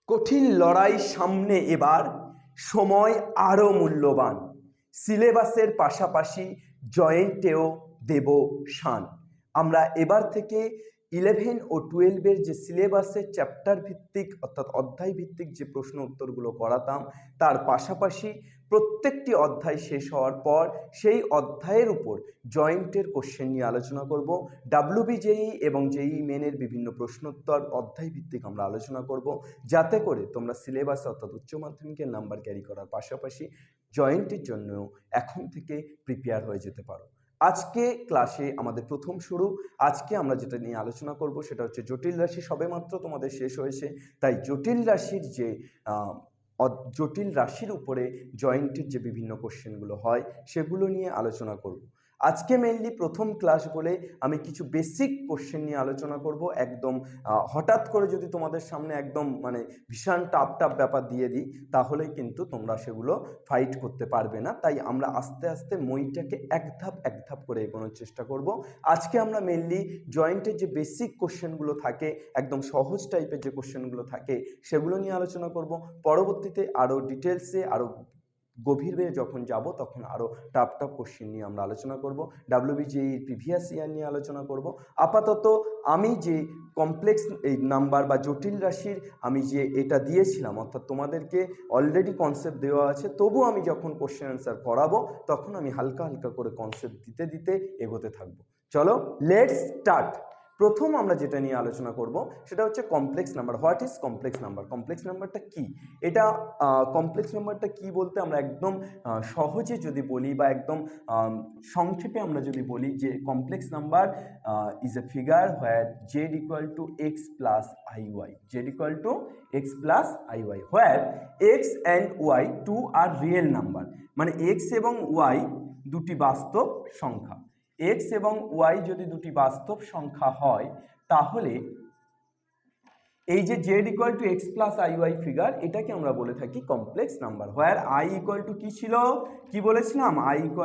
কঠিন লড়াই সামনে এবার, সময় আরও মূল্যবান। সিলেবাসের পাশাপাশি জয়েন্টেও দেব শান। আমরা এবার থেকে 11 ও 12-এর যে সিলেবাসের চ্যাপ্টার ভিত্তিক অর্থাৎ অধ্যায় ভিত্তিক যে প্রশ্ন উত্তরগুলো করাতাম, তার পাশাপাশি প্রত্যেকটি অধ্যায় শেষ হওয়ার পর সেই অধ্যায়ের উপর জয়েন্টের কোশ্চেন নিয়ে আলোচনা করব। WBJEE এবং JEE মেনের বিভিন্ন প্রশ্নোত্তর অধ্যায় ভিত্তিক আমরা আলোচনা করব, যাতে করে তোমরা সিলেবাসে অর্থাৎ উচ্চ মাধ্যমিকের নাম্বার ক্যারি করার পাশাপাশি জয়েন্টের জন্য এখন থেকে প্রিপেয়ার হয়ে যেতে পারো। আজকে ক্লাসে আমাদের প্রথম শুরু। আজকে আমরা যেটা নিয়ে আলোচনা করব সেটা হচ্ছে জটিল রাশি। সবেমাত্র তোমাদের শেষ হয়েছে, তাই জটিল রাশির যে জটিল রাশির উপরে জয়েন্টের যে বিভিন্ন কোশ্চেনগুলো হয় সেগুলো নিয়ে আলোচনা করব। আজকে মেইনলি প্রথম ক্লাস বলে আমি কিছু বেসিক কোশ্চেন নিয়ে আলোচনা করব। একদম হঠাৎ করে যদি তোমাদের সামনে একদম ভীষণ টাফ ব্যাপার দিয়ে দিই, তাহলে কিন্তু তোমরা সেগুলো ফাইট করতে পারবে না। তাই আমরা আস্তে আস্তে মইটাকে এক ধাপ করে এগোনোর চেষ্টা করব। আজকে আমরা মেইনলি জয়েন্টের যে বেসিক কোশ্চেনগুলো থাকে, একদম সহজ টাইপের যে কোশ্চেনগুলো থাকে, সেগুলো নিয়ে আলোচনা করব। পরবর্তীতে আরও ডিটেলসে আরও গভীরে যখন যাব তখন আরও টাফ কোশ্চেন নিয়ে আমরা আলোচনা করব। WBJEE প্রিভিয়াস ইয়ার নিয়ে আলোচনা করব। আপাতত আমি যে কমপ্লেক্স এই নাম্বার বা জটিল রাশির আমি যে এটা দিয়েছিলাম, অর্থাৎ তোমাদেরকে অলরেডি কনসেপ্ট দেওয়া আছে, তবু আমি যখন কোশ্চেন অ্যান্সার করাবো তখন আমি হালকা করে কনসেপ্ট দিতে এগোতে থাকবো। চলো লেটস স্টার্ট। প্রথম আমরা যেটা নিয়ে আলোচনা করব সেটা হচ্ছে complex number. What is complex number? Complex নাম্বারটা কি? এটা কমপ্লেক্স নাম্বারটা কি বলতে আমরা একদম সহজে যদি বলি বা একদম সংক্ষেপে আমরা যদি বলি যে complex number is a figure where z = x plus iy, z = x plus iy, where x and y two are real number। মানে x এবং y দুটি বাস্তব সংখ্যা। x এবং y যদি দুটি বাস্তব সংখ্যা হয়, তাহলে এই যে z = x plus iy figure, এটাকে আমরা বলে থাকি কমপ্লেক্স নাম্বার। হোয়ার i = কি ছিল, কি বলেছিলাম? i =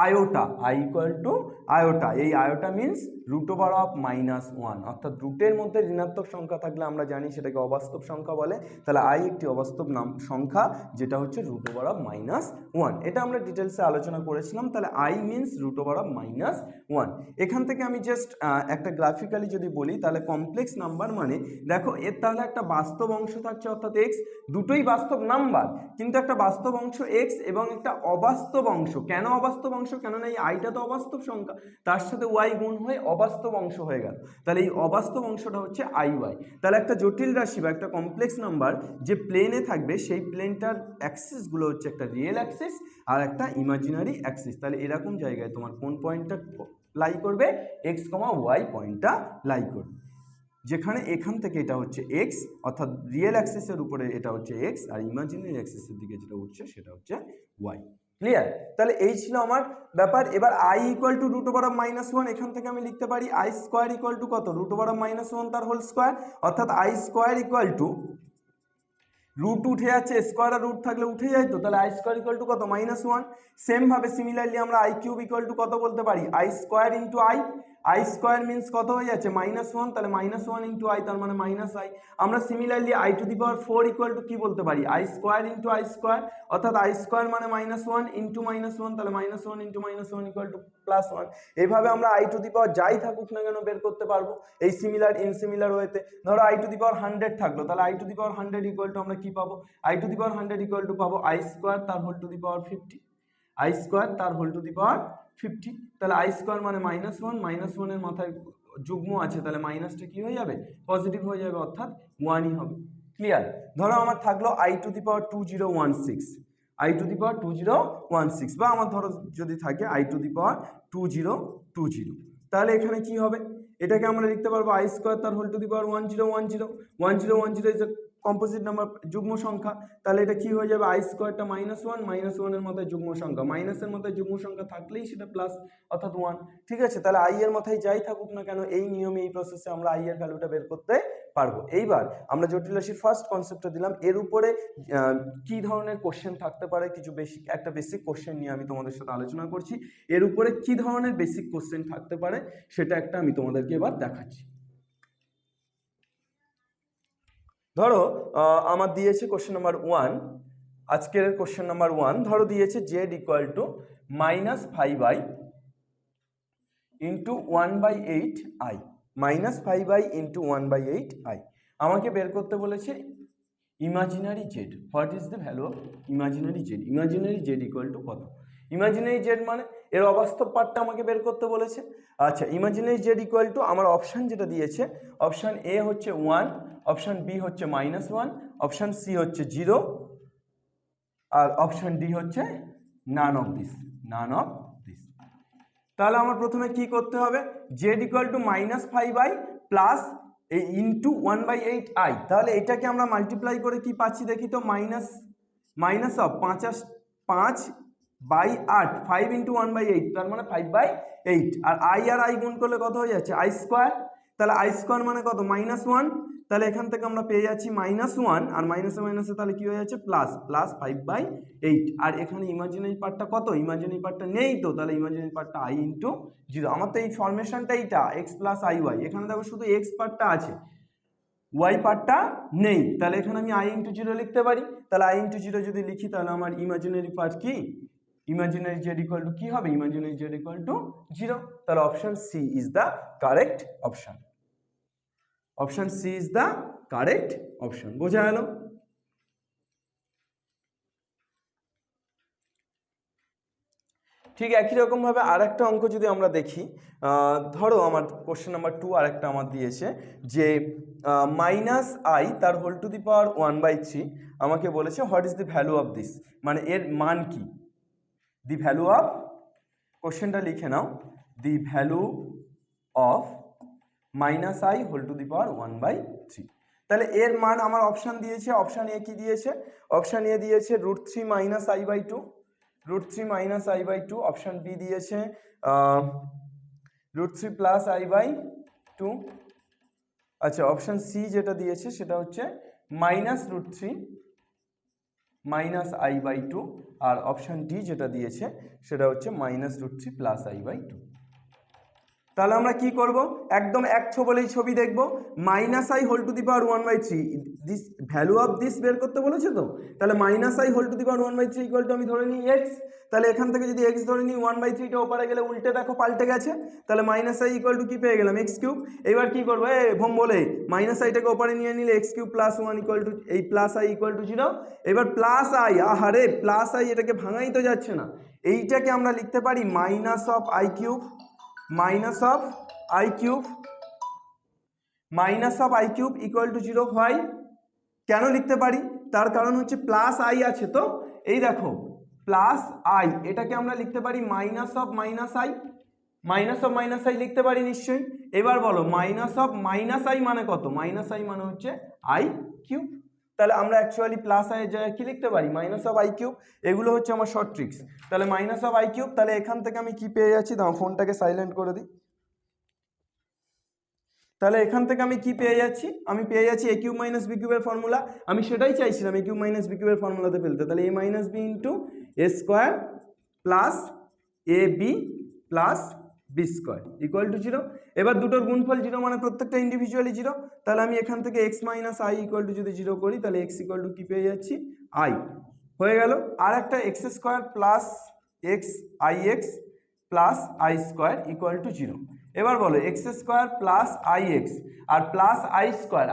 iota. i = iota. এই আয়োটা মিনস √(-1), অর্থাৎ রুটের মধ্যে ঋণাত্মক সংখ্যা থাকলে আমরা জানি সেটাকে অবাস্তব সংখ্যা বলে। তাহলে i একটি অবাস্তব সংখ্যা, যেটা হচ্ছে √(-1). এটা আমরা ডিটেলসে আলোচনা করেছিলাম। তাহলে i মিনস √(-1). এখান থেকে আমি জাস্ট একটা গ্রাফিক্যালি যদি বলি, তাহলে কমপ্লেক্স নাম্বার মানে দেখো এর তাহলে একটা বাস্তব অংশ থাকছে অর্থাৎ x, দুটোই বাস্তব নাম্বার, কিন্তু একটা বাস্তব অংশ x এবং একটা অবাস্তব অংশ। কেন অবাস্তব অংশ? কেননা এই আইটা তো অবাস্তব সংখ্যা, তার সাথে y গুণ হয়ে অবাস্তব অংশ হয়ে গেল। তাহলে এই অবাস্তব অংশটা হচ্ছে iy। তাহলে একটা জটিল রাশি বা একটা কমপ্লেক্স নাম্বার যে প্লেনে থাকবে, সেই প্লেনটার অ্যাক্সিসগুলো হচ্ছে একটা রিয়েল অ্যাক্সিস আর একটা ইমাজিনারি অ্যাক্সিস। তাহলে এরকম জায়গায় তোমার কোন পয়েন্টটা লাই করবে? x, y পয়েন্টটা লাই করবে, যেখানে এখান থেকে এটা হচ্ছে x, অর্থাৎ রিয়েল অ্যাক্সিসের উপরে এটা হচ্ছে x, আর ইমাজিনারি অ্যাক্সিসের দিকে যেটা উঠছে সেটা হচ্ছে y। ক্লিয়ার? তাহলে এই ছিল আমার ব্যাপার। এবার i = √(-1), এখান থেকে আমি লিখতে পারি i² = কত? √(-1) তার হোল স্কোয়ার, অর্থাৎ i² রুট উঠে যাচ্ছে, স্কোয়ার আর রুট থাকলে উঠে যায় তো, তাহলে i² = কত? -1। সেম ভাবে সিমিলারলি আমরা i³ কত বলতে পারি? i² i² মিনস কত হয়ে যাচ্ছে? -1, তাহলে -1 × i, তার মানে -i। আমরা সিমিলারলি i⁴ কি বলতে পারি? i² i², অর্থাৎ i² মানে -1 × -1, তাহলে -1 × -1 +1। এইভাবে আমরা i⁴ যাই থাকুক না কেন বের করতে পারবো এই সিমিলার ইনসিমিলার ওয়েতে। ধরো i⁴100 থাকলো, তাহলে i⁴100 আমরা কি পাবো? i⁴100 পাবো i² তার whole to the power 50, i² তার হোল টু দি পাওয়ার 50। তাহলে i² মানে -1 এর মাথায় যুগ্ম আছে, তাহলে মাইনাসটা কি হয়ে যাবে? পজিটিভ হয়ে যাবে, অর্থাৎ 1ই হবে। ক্লিয়ার? ধরো আমার থাকলো i⁴2016, i⁴2016, বা আমার ধরো যদি থাকে i⁴2020, তাহলে এখানে কি হবে? এটাকে আমরা লিখতে পারবো i² তার whole to the power 1010, 1010 is a composite number, যুগ্ম সংখ্যা। তাহলে এটা কি হয়ে যাবে? i² টা -1 এর মাথায় যুগ্ম সংখ্যা, মাইনাসের মাথায় যুগ্ম সংখ্যা থাকলেই সেটা প্লাস, অর্থাৎ 1। ঠিক আছে? তাহলে i এর মাথায় যাই থাকুক না কেন, এই নিয়মে এই প্রসেসে আমরা i এর ভ্যালুটা বের করতে পারবো। এইবার আমরা জটিল রাশির ফার্স্ট কনসেপ্টটা দিলাম, এর উপরে কি ধরনের কোশ্চেন থাকতে পারে, কিছু একটা বেসিক কোশ্চেন নিয়ে আমি তোমাদের সাথে আলোচনা করছি। এর উপরে কি ধরনের বেসিক কোশ্চেন থাকতে পারে সেটা একটা আমি তোমাদেরকে এবার দেখাচ্ছি। ধরো আমার দিয়েছে কোশ্চেন নাম্বার 1, আজকের কোশ্চেন নাম্বার 1 ধরো দিয়েছে Z equal two -5i into 1/8i, -5i into 1/8i। আমাকে বের করতে বলেছে imaginary Z. What is the value of imaginary Z? Imaginary z equal to কত? ইমাজিনারি জেড মানে এর অবাস্তব পার্টটা আমাকে বের করতে বলেছে। আচ্ছা, ইমাজিনারি জেড ইকুয়াল টু আমার অপশান যেটা দিয়েছে, অপশান এ হচ্ছে 1, অপশান বি হচ্ছে -1, অপশান সি হচ্ছে 0, আর অপশান ডি হচ্ছে নান অফ দিস। তাহলে আমার প্রথমে কি করতে হবে? Z equal two -5i plus into 1/8i। তাহলে এটাকে আমরা মাল্টিপ্লাই করে কি পাচ্ছি দেখি তো, মাইনাস অফ 5/8, 5 ইন্টু 1/8, তার মানে 5/8, আর আই গুণ করলে কত হয়ে যাচ্ছে? I square. তাহলে আই স্কোয়ার মানে কত? -1। তাহলে এখান থেকে আমরা পেয়ে যাচ্ছি -1, আর মাইনাসে তাহলে কি হয়ে যাচ্ছে? প্লাস 5/8। আর এখানে ইমাজিনারি পার্টটা কত? ইমাজিনারি পার্টটা নেই তো, তাহলে ইমাজিনারি পার্টটা i ইন্টু 0। আমার তো এই ফরমেশনটা এইটা x প্লাস iy, এখানে দেখো শুধু x পার্টটা আছে, y পার্টটা নেই, তাহলে এখানে আমি i ইন্টু 0 লিখতে পারি। তাহলে i ইন্টু 0 যদি লিখি তাহলে আমার ইমাজিনারি পার্ট কি? ইমাজিনারি জেড ইকুয়াল টু কি হবে? Imaginary z equal to 0। তাহলে option c is the correct option. Option c is the correct option. বোঝা গেল? ঠিক একই রকম ভাবে আরেকটা অঙ্ক যদি আমরা দেখি, ধরো আমার কোশ্চেন নাম্বার 2 আরেকটা আমার দিয়েছে যে -i তার হোল টু দি পাওয়ার 1/3 আমাকে বলেছে what is the value of this, মানে এর মান কি? দি ভ্যালু অফ, কোশ্চেনটা লিখে নাও, the value of -i whole to the power 1/3। তাহলে এর মান আমার অপশান দিয়েছে, অপশান এ কি দিয়েছে? অপশান এ দিয়েছে √3 - i/2, √3 - i/2। অপশান বি দিয়েছে √3 প্লাস i/2। আচ্ছা, অপশান সি যেটা দিয়েছে সেটা হচ্ছে -√3 - i/2, আর অপশান ডি যেটা দিয়েছে সেটা হচ্ছে -√3 প্লাস i/2। তাহলে আমরা কি করব? একদম এক ছবলেই ছবি দেখব। -i whole to the power 1/3, this value of this বের করতে বলেছে তো, তাহলে -i whole to the power 1/3 equal to আমি ধরে নিই x। তাহলে এখান থেকে যদি x ধরে নিই, 1/3টা ওপারে গেলে উল্টে দেখো পাল্টে গেছে, তাহলে -i ইকুয়াল টু কি পেয়ে গেলাম? x3। এবার কি করবো? ভোম বলে -iটাকে ওপারে নিয়ে নিলে x3 + 1 ইকুয়াল টু, এই প্লাস i ইকুয়াল টু 0। এবার প্লাস i, আহারে প্লাস i, এটাকে ভাঙাই তো যাচ্ছে না। এইটাকে আমরা লিখতে পারি minus of i cube, minus of i cube equal to 0 হয়। কেন লিখতে পারি? তার কারণ হচ্ছে প্লাস i আছে তো, এই দেখো প্লাস i, এটাকে আমরা লিখতে পারি মাইনাস অফ মাইনাস i লিখতে পারি নিশ্চয়ই। এবার বলো মাইনাস অফ -i মানে কত? -i মানে হচ্ছে i কিউব। তাহলে আমরা অ্যাকচুয়ালি প্লাস i এর জায়গায় কি লিখতে পারি? Minus of i cube. এগুলো হচ্ছে আমার শর্ট ট্রিক্স। তাহলে মাইনাস অফ i কিউব, তাহলে এখান থেকে আমি কি পেয়ে যাচ্ছি? দাও ফোনটাকে সাইলেন্ট করে দিই। তাহলে এখান থেকে আমি কি পেয়ে যাচ্ছি? আমি পেয়ে যাচ্ছি a কিউব মাইনাস b কিউবের ফর্মুলা। আমি সেটাই চাইছিলাম, a কিউব মাইনাস b কিউবের ফর্মুলাতে ফেলতে। তাহলে a minus b into a square plus ab plus b square equal to 0। এবার দুটোর গুণফল 0 মানে প্রত্যেকটা ইন্ডিভিজুয়ালি 0। তাহলে আমি এখান থেকে x minus i equal to যদি 0 করি, তাহলে x ইকুয়াল টু কি পেয়ে যাচ্ছি? i হয়ে গেল। আর একটা x square plus ix plus i square equal to 0। এবার বলো x স্কোয়ার প্লাস ix আর plus i square,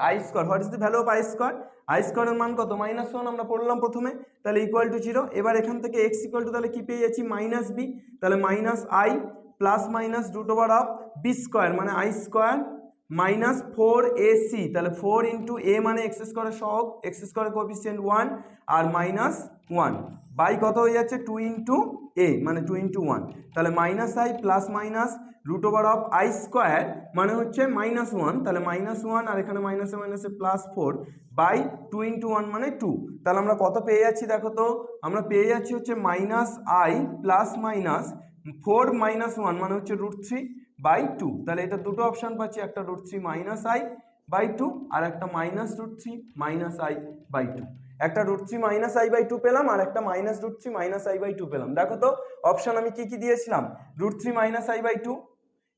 what is the value of i square? i স্কোয়ারের মান কত? -1 আমরা পড়লাম প্রথমে, তাহলে ইকুয়াল টু 0। এবার এখান থেকে x ইকুয়াল টু তাহলে কি পেয়ে যাচ্ছি? -b, তাহলে -i plus minus √of b square মানে i স্কোয়ার মাইনাস 4ac, তাহলে 4 ইন্টু a মানে x স্কোয়ারের সহগ, x স্কোয়ারের কোএফিসিয়েন্ট 1, আর -1 বাই কত হয়ে যাচ্ছে? 2 ইন্টু a মানে 2 ইন্টু 1, তাহলে -i plus minus √of i square মানে হচ্ছে -1, তাহলে -1, আর এখানে মাইনাসে মাইনাসে প্লাস 4 বাই 2 ইন্টু 1 মানে 2। তাহলে আমরা কত পেয়ে যাচ্ছি দেখো তো? আমরা পেয়ে যাচ্ছি হচ্ছে -i প্লাস মাইনাস 4 - 1 মানে হচ্ছে √3/2। তাহলে এটা দুটো অপশান পাচ্ছি, একটা √3 - i/2 আর একটা -√3 - i/2। একটা √3 - i/2 পেলাম, আর একটা -√3 - i/2 পেলাম। দেখো তো অপশান আমি কি কি দিয়েছিলাম? √3 - i/2,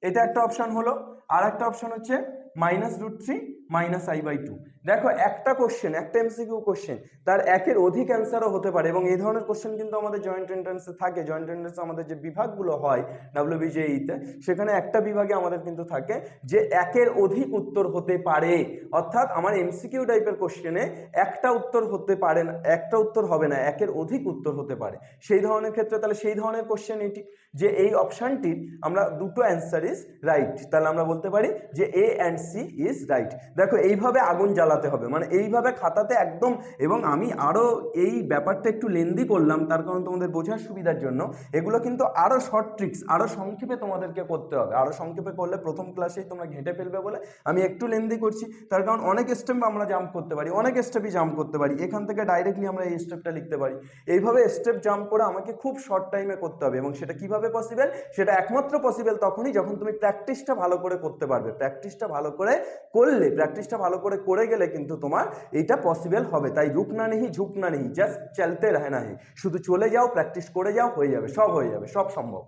এটা একটা অপশান হলো, আর একটা অপশান হচ্ছে -√3 মাইনাস আই বাই টু। দেখো একটা কোশ্চেন, একটা এমসিকিউ কোশ্চেন, তার একের অধিক অ্যান্সারও হতে পারে, এবং এই ধরনের কোশ্চেন কিন্তু আমাদের জয়েন্ট এন্ট্রান্সে থাকে। জয়েন্ট এন্ট্রান্সে আমাদের যে বিভাগগুলো হয় ডাব্লিউবিজেইতে, সেখানে একটা বিভাগে আমাদের কিন্তু থাকে যে একের অধিক উত্তর হতে পারে। অর্থাৎ আমার এমসিকিউ টাইপের কোশ্চেনে একটা উত্তর হতে পারে না, একটা উত্তর হবে না, একের অধিক উত্তর হতে পারে। সেই ধরনের ক্ষেত্রে তাহলে সেই ধরনের কোশ্চেন এটি, যে এই অপশনটির আমরা দুটো অ্যান্সার ইজ রাইট, তাহলে আমরা বলতে পারি যে এ অ্যান্ড সি ইজ রাইট। দেখো এইভাবে আগুন জ্বালাতে হবে, মানে এইভাবে খাতাতে একদম। এবং আমি আরো এই ব্যাপারটা একটু লেন্দি করলাম, তার কারণ তোমাদের বোঝার সুবিধার জন্য। এগুলো কিন্তু আরো শর্ট ট্রিক্স, আরো সংক্ষেপে তোমাদেরকে করতে হবে। আরো সংক্ষেপে করলে প্রথম ক্লাসেই তোমরা ঘেঁটে ফেলবে বলে আমি একটু লেন্দি করছি। তার কারণ অনেক স্টেপ আমরা জাম্প করতে পারি, অনেক স্টেপই জাম্প করতে পারি। এখান থেকে ডাইরেক্টলি আমরা এই স্টেপটা লিখতে পারি। এইভাবে স্টেপ জাম্প করে আমাকে খুব শর্ট টাইমে করতে হবে, এবং সেটা কিভাবে পসিবল? সেটা একমাত্র পসিবল তখনই যখন তুমি প্র্যাকটিসটা ভালো করে করতে পারবে। প্র্যাকটিসটা ভালো করে করলে, প্র্যাকটিসটা ভালো করে করে গেলে কিন্তু তোমার এটা পসিবল হবে। তাই রুকনা নেই ঝুঁকনা নেই, জাস্ট চলতে রহনা है। শুধু চলে যাও, প্র্যাকটিস করে যাও, হয়ে যাবে, সব হয়ে যাবে, সব সম্ভব।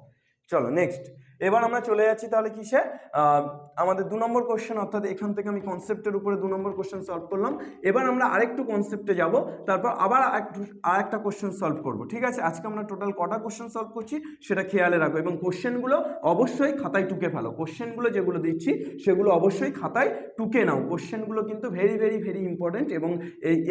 চলো নেক্সট। এবার আমরা চলে যাচ্ছি তাহলে কিসে, আমাদের 2 নম্বর কোশ্চেন। অর্থাৎ এখান থেকে আমি কনসেপ্টের উপরে 2 নম্বর কোশ্চেন সলভ করলাম। এবার আমরা আরেকটু কনসেপ্টে যাব, তারপর আবার আরেকটা কোশ্চেন সলভ করব। ঠিক আছে, আজকে আমরা টোটাল কটা কোশ্চেন সলভ করছি সেটা খেয়ালে রাখো, এবং কোশ্চেনগুলো অবশ্যই খাতায় টুকে ফেলো। কোশ্চেনগুলো যেগুলো দিচ্ছি সেগুলো অবশ্যই খাতায় টুকে নাও। কোশ্চেনগুলো কিন্তু ভেরি ভেরি ভেরি ইম্পর্টেন্ট, এবং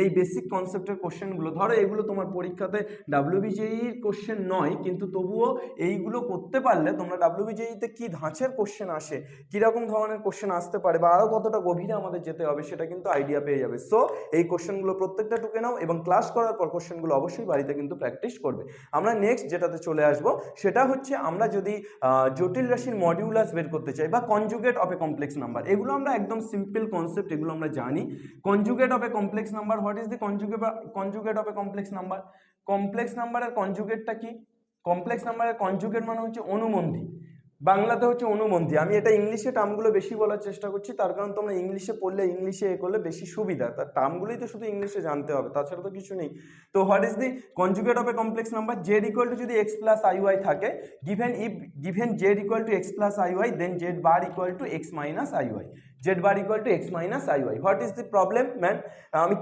এই বেসিক কনসেপ্টের কোশ্চেনগুলো, ধরো এগুলো তোমার পরীক্ষাতে ডাব্লিউবিজেইর কোশ্চেন নয়, কিন্তু তবুও এইগুলো করতে পারলে তোমরা ডাব্লিউবিজেইতে কি ধাঁচের কোশ্চেন আসে, কিরকম ধরনের কোশ্চেন আসতে পারে, বা আরও কতটা গভীরে আমাদের যেতে হবে সেটা কিন্তু আইডিয়া পেয়ে যাবে। সো এই কোশ্চেনগুলো প্রত্যেকটা টুকে নাও, এবং ক্লাস করার পর কোশ্চেনগুলো অবশ্যই বাড়িতে কিন্তু প্র্যাকটিস করবে। আমরা নেক্সট যেটাতে চলে আসবো সেটা হচ্ছে, আমরা যদি জটিল রাশির মডিউলাস বের করতে চাই, বা conjugate of a complex number, এগুলো আমরা একদম সিম্পল কনসেপ্ট, এগুলো আমরা জানি। Conjugate of a complex number, what is the conjugate of a complex number? Complex নাম্বারের কনজুগেটটা কি? কমপ্লেক্স নাম্বারের কনজুগেট মানে হচ্ছে অনুবন্ধী, বাংলাতে হচ্ছে অনুবন্ধী। আমি এটা ইংলিশে টার্মগুলো বেশি বলার চেষ্টা করছি, তার কারণ তোমরা ইংলিশে পড়লে, ইংলিশে এ করলে বেশি সুবিধা। তার টার্মগুলোই তো শুধু ইংলিশে জানতে হবে, তাছাড়া তো কিছু নেই। তো what is the conjugate of a complex number? Z equal to যদি এক্স প্লাস আই ওয়াই থাকে, given z equal to x plus I y, then z bar equal to x minus i y. Z bar equal to x minus i y. What is the problem man? আমি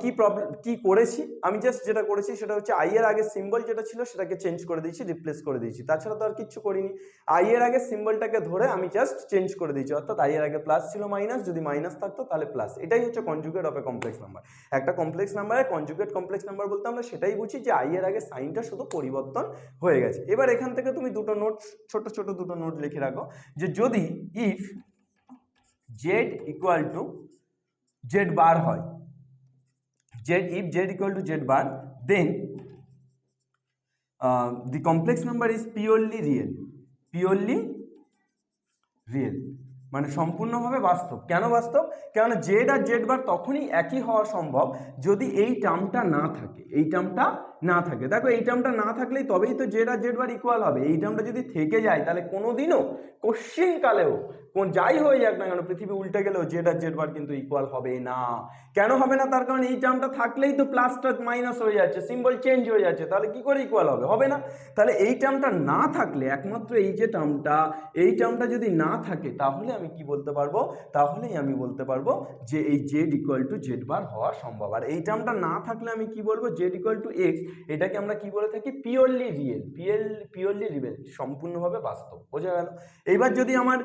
কি করেছি? আমি just যেটা করেছি সেটা হচ্ছে I এর আগে সিম্বল যেটা ছিল সেটাকে চেঞ্জ করে দিয়েছি, রিপ্লেস করে দিয়েছি, তাছাড়া তো আর কিচ্ছু করিনি। আই এর আগে সিম্বলটাকে ধরে আমি জাস্ট চেঞ্জ করে দিয়েছি, অর্থাৎ আই এর আগে প্লাস ছিল মাইনাস, যদি মাইনাস থাকতো তাহলে প্লাস। এটাই হচ্ছে conjugate of a complex number. একটা কমপ্লেক্স নাম্বারের কনজুগেট কমপ্লেক্স নাম্বার বলতে আমরা সেটাই বুঝি যে আই এর আগে সাইনটা শুধু পরিবর্তন হয়ে গেছে। এবার এখান থেকে তুমি দুটো নোট, ছোট ছোট দুটো নোট লিখে রাখো, যে যদি if Z equal to Z bar হয়, if z equal to z bar, then the complex number is purely real, মানে সম্পূর্ণভাবে বাস্তব। কেন বাস্তব? কেন জেড আর জেড বার তখনই একই হওয়া সম্ভব যদি এই টার্মটা না থাকে, এই টার্মটা না থাকে। দেখো এই টার্মটা না থাকলেই তবেই তো জেড আর জেড বার ইকুয়াল হবে। এই টার্মটা যদি থেকে যায় তাহলে কোনোদিনও, কোশ্চিন কালেও, যাই হয়ে যাক না কেন, পৃথিবী উল্টে গেলেও জেড আর জেড বার কিন্তু ইকুয়াল হবে না। কেন হবে না? তার কারণ এই টার্মটা থাকলেই তো প্লাসটা মাইনাস হয়ে যাচ্ছে, সিম্বল চেঞ্জ হয়ে যাচ্ছে, তাহলে কি করে ইকুয়াল হবে? হবে না। তাহলে এই টার্মটা না থাকলে, একমাত্র এই যে টার্মটা, এই টার্মটা যদি না থাকে, তাহলে আমি কি বলতে পারবো? তাহলেই আমি বলতে পারবো যে এই জেড ইকুয়াল টু জেড বার হওয়া সম্ভব। আর এই টার্মটা না থাকলে আমি কি বলবো? জেড ইকুয়াল টু এক্স, এটাকে আমরা কি বলে থাকি? পিওরলি রিয়েল, সম্পূর্ণভাবে বাস্তব। বোঝা গেল? এইবার যদি আমার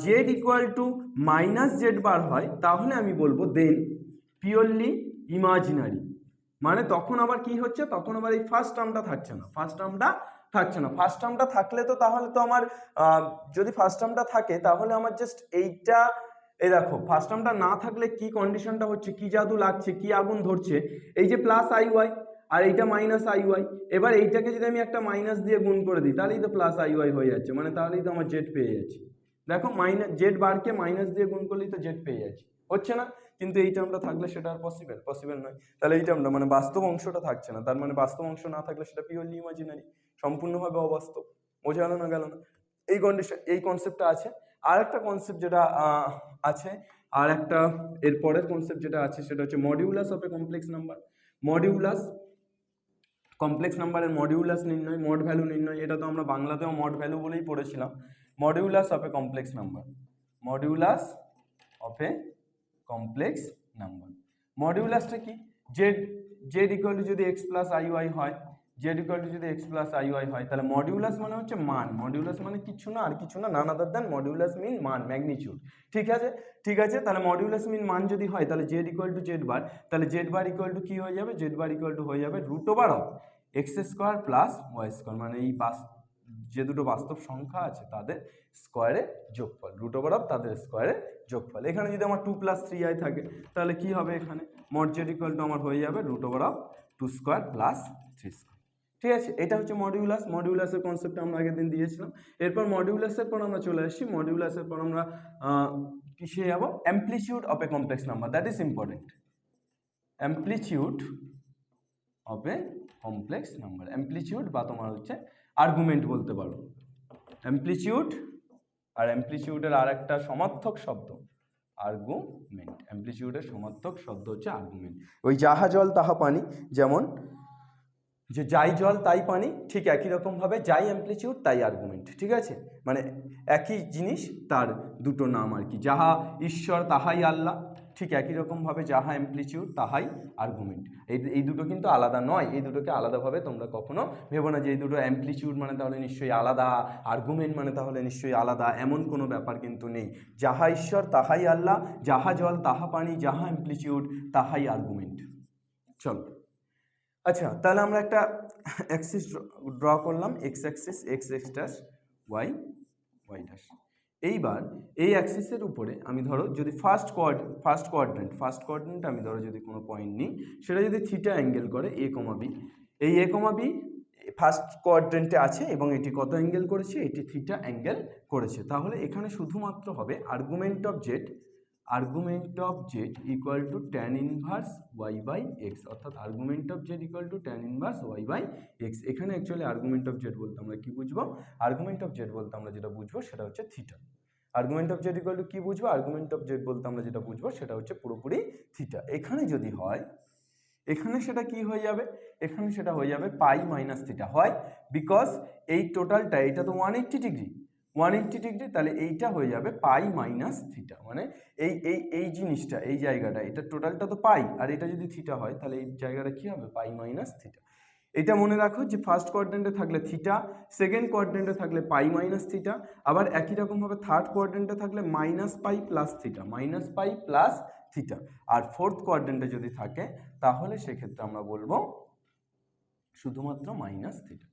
Z equal to minus Z bar হয়, তাহলে আমি বলবো দেন পিওরলি ইমাজিনারি। মানে তখন আবার কি হচ্ছে? তখন আবার এই ফার্স্ট টার্মটা থাকছে না, ফার্স্ট টার্মটা থাকলে তো, তাহলে তো আমার যদি ফার্স্ট টার্মটা থাকে তাহলে আমার জাস্ট এইটা, এই দেখো ফার্স্ট টার্মটা না থাকলে কি কন্ডিশনটা হচ্ছে, কি জাদু লাগছে, কি আগুন ধরছে, এই যে প্লাস আই ওয়াই আর এইটা মাইনাস আই ওয়াই। এবার এইটাকে যদি আমি একটা মাইনাস দিয়ে গুণ করে দিই, তাহলেই তো প্লাস আই ওয়াই হয়ে যাচ্ছে, মানে তাহলেই তো আমার জেড পেয়ে যাচ্ছি। দেখো জেড বারকে মাইনাস দিয়ে গুণ করলেই তো জেড পেয়ে যাচ্ছি, হচ্ছে না? কিন্তু এই টার্মটা থাকলে সেটা আর পসিবল নয়। তাহলে এই টার্মটা মানে বাস্তব অংশটা থাকছে না, তার মানে বাস্তব অংশ না থাকলে সেটা পিওরলি ইমাজিনারি, সম্পূর্ণভাবে অবাস্তব। বোঝা গেল না গেল না? এই কন্ডিশন, এই কনসেপ্টটা আছে। আর একটা কনসেপ্ট যেটা আছে, আর একটা এর পরের কনসেপ্ট যেটা আছে সেটা হচ্ছে modulus of a complex number. Modulus, complex নাম্বারের মডিউলাস নির্ণয়, মড ভ্যালু নির্ণয়, এটা তো আমরা বাংলাতেও মড ভ্যালু বলেই পড়েছিলাম। Modulus of a complex number, modulus of a complex number. মডিউলাসটা কি? জেড জেড ইকুয়াল টু যদি এক্স প্লাস আই ওয়াই হয়, জেড ইকুয়াল টু যদি এক্স প্লাস আই ওয়াই হয়, তাহলে মডিউলাস মানে হচ্ছে মান। মডিউলাস মানে কিছু না আর কিছু না, নান আদার দ্যান মডিউলাস মিন মান, ম্যাগনিটিউড। ঠিক আছে, ঠিক আছে। তাহলে মডিউলাস মিন মান যদি হয়, তাহলে জেড ইকুয়াল টু জেড বার, তাহলে জেড বার ইকুয়াল টু কি হয়ে যাবে? জেড বার ইকুয়াল টু হয়ে যাবে root over of x square plus y square, মানে এই যে দুটো বাস্তব সংখ্যা আছে তাদের স্কোয়ারে যোগফল, রুট ওভার অফ তাদের স্কোয়ারে যোগফল। এখানে যদি আমার 2 + 3i থাকে, তাহলে কি হবে? এখানে মড জেড ইকুয়াল টু আমার হয়ে যাবে root over of 2 square plus 3 square. ঠিক আছে, এটা হচ্ছে মডিউলাস। মডিউলাসের কনসেপ্ট আমরা আগের দিন দিয়েছিলাম। এরপর মডিউলাসের পর আমরা চলে আসছি, মডিউলাসের পর আমরা কিসে যাব? Amplitude of a complex number, that is important. Amplitude of a complex number, amplitude বা তোমার হচ্ছে আর্গুমেন্ট বলতে পারো। অ্যামপ্লিটিউড আর অ্যামপ্লিটিউডের আর একটা সমার্থক শব্দ আর্গুমেন্ট। অ্যামপ্লিটিউডের সমার্থক শব্দ হচ্ছে আর্গুমেন্ট। ওই যাহা জল তাহা পানি, যেমন যে যাই জল তাই পানি, ঠিক একই রকমভাবে যাই অ্যামপ্লিটিউড তাই আর্গুমেন্ট। ঠিক আছে, মানে একই জিনিস তার দুটো নাম আর কি। যাহা ঈশ্বর তাহাই আল্লাহ, ঠিক একই রকমভাবে যাহা অ্যামপ্লিটিউড তাহাই আর্গুমেন্ট। এই দুটো কিন্তু আলাদা নয়, এই দুটোকে আলাদাভাবে তোমরা কখনো ভেবো না যে এই দুটো অ্যামপ্লিটিউড মানে তাহলে নিশ্চয়ই আলাদা, আর্গুমেন্ট মানে তাহলে নিশ্চয়ই আলাদা, এমন কোনো ব্যাপার কিন্তু নেই। যাহা ঈশ্বর তাহাই আল্লাহ, যাহা জল তাহা পানি, যাহা অ্যামপ্লিটিউড তাহাই আর্গুমেন্ট। চলো, আচ্ছা, তাহলে আমরা একটা অ্যাক্সিস ড্র করলাম, x axis, x x dash, y y dash. এইবার এই অ্যাক্সিসের উপরে আমি ধরো যদি ফার্স্ট কোয়াড্রেন্ট আমি ধরো যদি কোনো পয়েন্ট নিই, সেটা যদি থিটা অ্যাঙ্গেল করে এ কমা বি, এই এ কমা বি ফার্স্ট কোয়াড্রেন্টে আছে এবং এটি কত অ্যাঙ্গেল করেছে? এটি থিটা অ্যাঙ্গেল করেছে। তাহলে এখানে শুধুমাত্র হবে argument of Z equal to tan inverse Y by X, অর্থাৎ argument of Z equal to tan inverse Y by X. এখানে অ্যাকচুয়ালি আর্গুমেন্ট অফ জেড বলতে আমরা কি বুঝবো? আর্গুমেন্ট অফ জেড বলতে আমরা যেটা বুঝবো সেটা হচ্ছে theta. Argument of Z equal to কি বুঝবো? আর্গুমেন্ট অফ জেড বলতে আমরা যেটা বুঝবো সেটা হচ্ছে পুরোপুরি থিটা। এখানে যদি হয়, এখানে সেটা কি হয়ে যাবে? এখানে সেটা হয়ে যাবে পাই মাইনাস থিটা। হয় বিকজ এই টোটালটা, এটা তো 180 ডিগ্রি, 180 ডিগ্রি, তাহলে এইটা হয়ে যাবে পাই মাইনাস থিটা। মানে এই জিনিসটা, এই জায়গাটা, এটা টোটালটা তো পাই, আর এটা যদি থিটা হয় তাহলে এই জায়গাটা কি হবে? পাই মাইনাস থিটা। এটা মনে রাখো যে ফার্স্ট কোয়াড্রেন্টে থাকলে থিটা, সেকেন্ড কোয়াড্রেন্টে থাকলে পাই মাইনাস থিটা, আবার একই রকমভাবে থার্ড কোয়াড্রেন্টে থাকলে minus pi plus theta, minus pi plus theta. আর ফোর্থ কোয়াড্রেন্টে যদি থাকে তাহলে সেক্ষেত্রে আমরা বলবো শুধুমাত্র মাইনাস থিটা,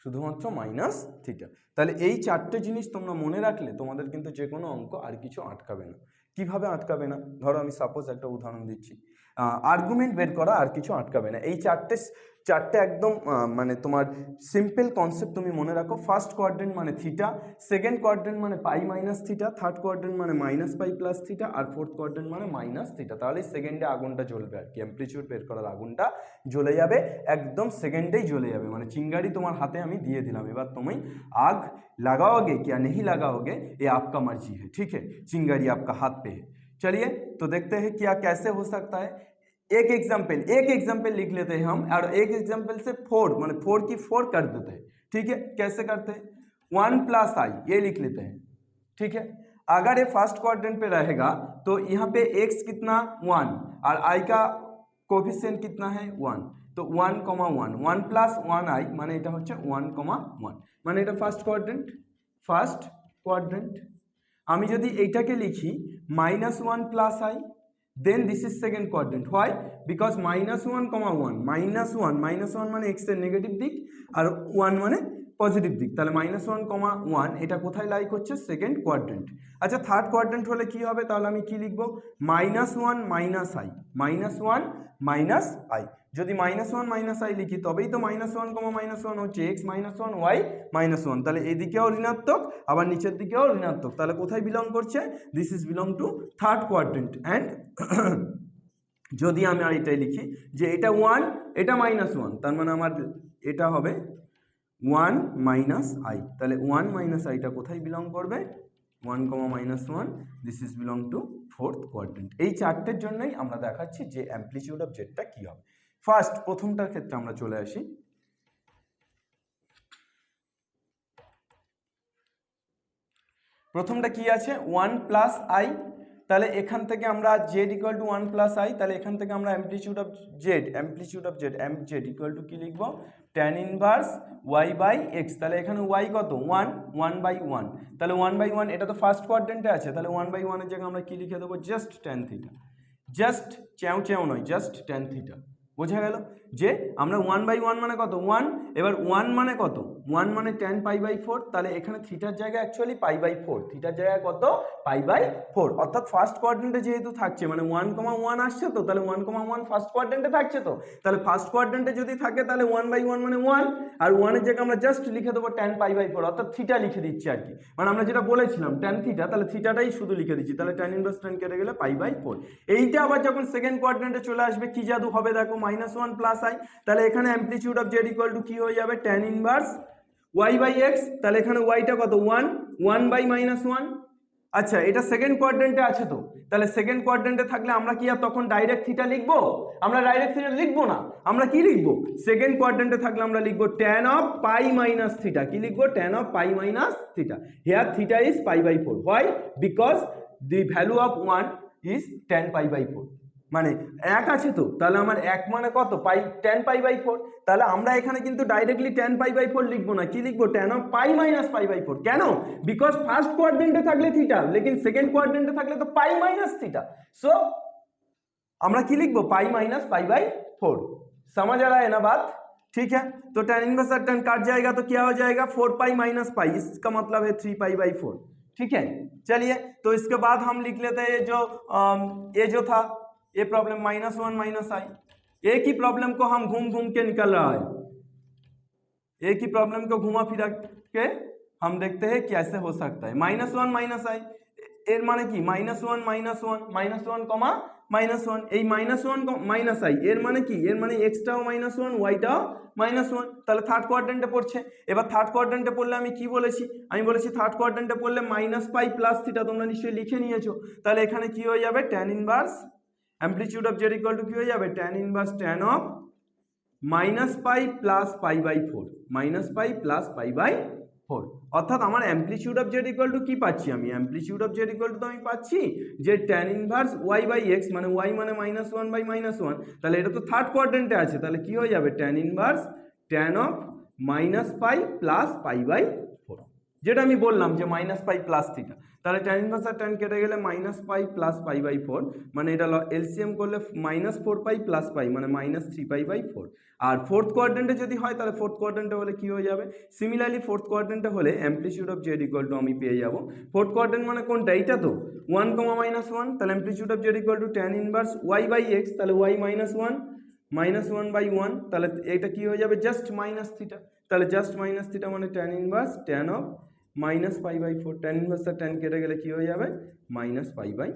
শুধুমাত্র মাইনাস থিটা। তাহলে এই চারটে জিনিস তোমরা মনে রাখলে তোমাদের কিন্তু যে কোনো অঙ্ক আর কিছু আটকাবে না। কিভাবে আটকাবে না? ধরো আমি সাপোজ একটা উদাহরণ দিচ্ছি, আর্গুমেন্ট বের করা আর কিছু আটকাবে না। এই চারটে একদম মানে তোমার সিম্পল কনসেপ্ট তুমি মনে রাখো। ফার্স্ট কোয়াড্রেন্ট মানে থিটা, সেকেন্ড কোয়াড্রেন্ট মানে পাই মাইনাস থিটা, থার্ড কোয়াড্রেন্ট মানে মাইনাস পাই প্লাস থিটা, আর ফোর্থ কোয়াড্রেন্ট মানে মাইনাস থিটা। তাহলে সেকেন্ডে আগুনটা জ্বলবে আর কি, অ্যামপ্লিটিউড বের করার আগুনটা জ্বলে যাবে, একদম সেকেন্ডেই জ্বলে যাবে। মানে চিঙ্গারি তোমার হাতে আমি দিয়ে দিলাম, এবার তুমি आग लगाओगे क्या नहीं लगाओगे ये आपका मर्जी है, ठीक है। चिंगारी आपका हाथ पे है। चलिए तो देखते हैं क्या कैसे हो सकता है। एक एग्जाम्पल लिख लेते हैं हम, और एक एग्जाम्पल से 4 माने 4 की 4 कर देते हैं, ठीक है। कैसे करते हैं? 1 + i ये लिख लेते हैं, ठीक है। अगर ये फर्स्ट क्वाड्रेंट पे रहेगा तो यहाँ पे x कितना 1 और i का कोफिशिएंट कितना है 1, तो 1, 1 + 1i মানে এটা হচ্ছে 1,1, মানে এটা ফার্স্ট কোয়াড্রেন্ট। আমি যদি এইটাকে লিখি -1 + i, then this is second quadrant. Why? Because -1,1, -1 মানে x এর নেগেটিভ দিক আর 1 মানে পজিটিভ দিক, তাহলে -1,1 এটা কোথায় লাই করছে? Second quadrant. আচ্ছা, থার্ড কোয়াড্রেন্ট হলে কি হবে? তাহলে আমি কি লিখবো? -1 - i। যদি -1 - i লিখি তবেই তো -1, হচ্ছে x -1 y -1, তাহলে এদিকেও ঋণাত্মক আবার নিচের দিকেও ঋণাত্মক, তাহলে কোথায় বিলং করছে? This is belong to third quadrant. And যদি আমি আর এটাই লিখি যে এটা 1 এটা -1, তার মানে আমার এটা হবে 1 - i, তাহলে 1 - iটা কোথায় বিলং করবে? 1, -1, this is belong to fourth quadrant. এই চারটের জন্যই আমরা দেখাচ্ছি যে অ্যামপ্লিটিউড অফ জেডটা কি হবে। ফার্স্ট প্রথমটার ক্ষেত্রে আমরা চলে আসি। প্রথমটা কি আছে? 1 + i তাহলে এখান থেকে আমরা z equal to 1 plus i, তাহলে এখান থেকে আমরা amplitude of z m z equal to কি লিখবো, tan inverse Y by x. তাহলে এখানে ওয়াই কত 1/1, তাহলে 1/1, এটা তো ফার্স্ট কোয়াড্রেন্টে আছে, তাহলে 1/1 এর জায়গায় আমরা কি লিখে দেবো, just tan theta, just Chao নয়, জাস্ট ট্যান থিটা। বোঝা গেল যে আমরা 1/1 মানে কত 1, এবার 1 মানে কত 1 মানে tan π/4, তাহলে এখানে থিটার জায়গায় অ্যাকচুয়ালি π/4, থিটার জায়গায় কত π/4, অর্থাৎ ফার্স্ট কোয়াড্রেন্টে যেহেতু থাকছে মানে 1,1 আসছে তো, তাহলে 1,1 ফার্স্ট কোয়াড্রেন্টে থাকছে তো, তাহলে ফার্স্ট কোয়াড্রেন্টে যদি থাকে তাহলে 1/1 মানে 1, আর 1 এর জায়গায় আমরা জাস্ট লিখে দেবো tan π/4, অর্থাৎ থিটা লিখে দিচ্ছি আর কি, মানে আমরা যেটা বলেছিলাম tan থিটা, তাহলে থিটাটাই শুধু লিখে দিচ্ছি, তাহলে tan ইনভার্স tan কেটে গেলে π/4। এইটা আবার যখন সেকেন্ড কোয়াড্রেন্টে চলে আসবে কি জাদু হবে দেখো, -1 প্লাস আই, তাহলে এখানে amplitude of Z equal to কি হয়ে যাবে, tan inverse Y by x, তাহলে এখানে ওয়াইটা কত 1/-1। আচ্ছা, এটা সেকেন্ড কোয়াড্রেন্টে আছে তো, তাহলে সেকেন্ড কোয়াড্রেন্টে থাকলে আমরা কি আর তখন ডাইরেক্ট থিটা লিখবো, আমরা ডাইরেক্ট থিটা লিখবো না, আমরা কি লিখবো, সেকেন্ড কোয়াড্রেন্টে থাকলে আমরা লিখবো tan of pi minus theta, কি লিখবো, tan of pi minus theta, here theta is π/4, why, because the value of 1 is tan π/4, মানে 1 আছে তো, তাহলে আমার 1 মানে কত tan π/4, তাহলে আমরা এখানে কিন্তু ডাইরেক্টলি tan π/4 লিখবো না, কি লিখবো, tan অফ পাই মাইনাস π/4, কেন, বিকজ ফার্স্ট কোয়াড্রেন্টে থাকলে থিটা, লেকিন সেকেন্ড কোয়াড্রেন্টে থাকলে তো পাই মাইনাস থিটা, সো আমরা কি लिखबो पाई माइनस π/4। समझ आ रहा है ना बात, ठीक है। तो tan इनवर्स और tan काट जाएगा तो क्या हो जाएगा 4π माइनस पाई, इसका मतलब है 3π/4, ठीक है। चलिए, तो इसके बाद हम लिख लेते हैं ये जो था ये प्रॉब्लम -1 माइनस आई, एक ही प्रॉब्लम को हम घूम घूम के निकल रहा है, एक ही प्रॉब्लम को घुमा फिरा के हम देखते हैं कैसे हो सकता है। -1 माइनस आई এর মানে কি -1 -1 এই -1 মাইনাস আই এর মানে কি, এর মানে এক্সটাও -1 ওয়াইটাও -1, তাহলে থার্ড কোয়াড্রেন্টে পড়ছে। এবার থার্ড কোয়াড্রেন্টে পড়লে আমি কি বলেছি, আমি বলেছি থার্ড কোয়াড্রেন্টে পড়লে -π প্লাস থিটা, তোমরা নিশ্চয়ই লিখে নিয়েছো, তাহলে এখানে কি হয়ে যাবে tan inverse amplitude of Z equal to কি হয়ে যাবে, tan inverse tan of -π plus π/4, -π plus π/4, অর্থাৎ আমার amplitude of Z equal to কি পাচ্ছি, আমি amplitude of Z equal to তো আমি পাচ্ছি যে tan inverse Y by X, মানে ওয়াই মানে -1/-1, তাহলে এটা তো থার্ড কোয়াড্রেন্টে আছে, তাহলে কি হয়ে যাবে tan inverse tan of -π plus π/4, যেটা আমি বললাম যে -π প্লাস থিটা, তাহলে tan ইনভার্স আর tan কেটে গেলে -π প্লাস π/4, মানে এটা এলসিএম করলে -4π প্লাস π মানে -3π/4। আর ফোর্থ কোয়াড্রেন্টে যদি হয় তাহলে ফোর্থ কোয়াড্রেন্টে হলে কি হয়ে যাবে, সিমিলারলি ফোর্থ কোয়াড্রেন্টে হলে amplitude of Z equal to আমি পেয়ে যাব, ফোর্থ কোয়াড্রেন্ট মানে কোনটা, এইটা তো 1, -1, তাহলে amplitude of Z equal to tan inverse Y by x, তাহলে ওয়াই -1/1, তাহলে এটা কি হয়ে যাবে জাস্ট মাইনাস থিটা, তাহলে জাস্ট মাইনাস থিটা মানে tan inverse tan of -π/4, tan inverse আর tan কেটে গেলে কি হয়ে যাবে -π/4,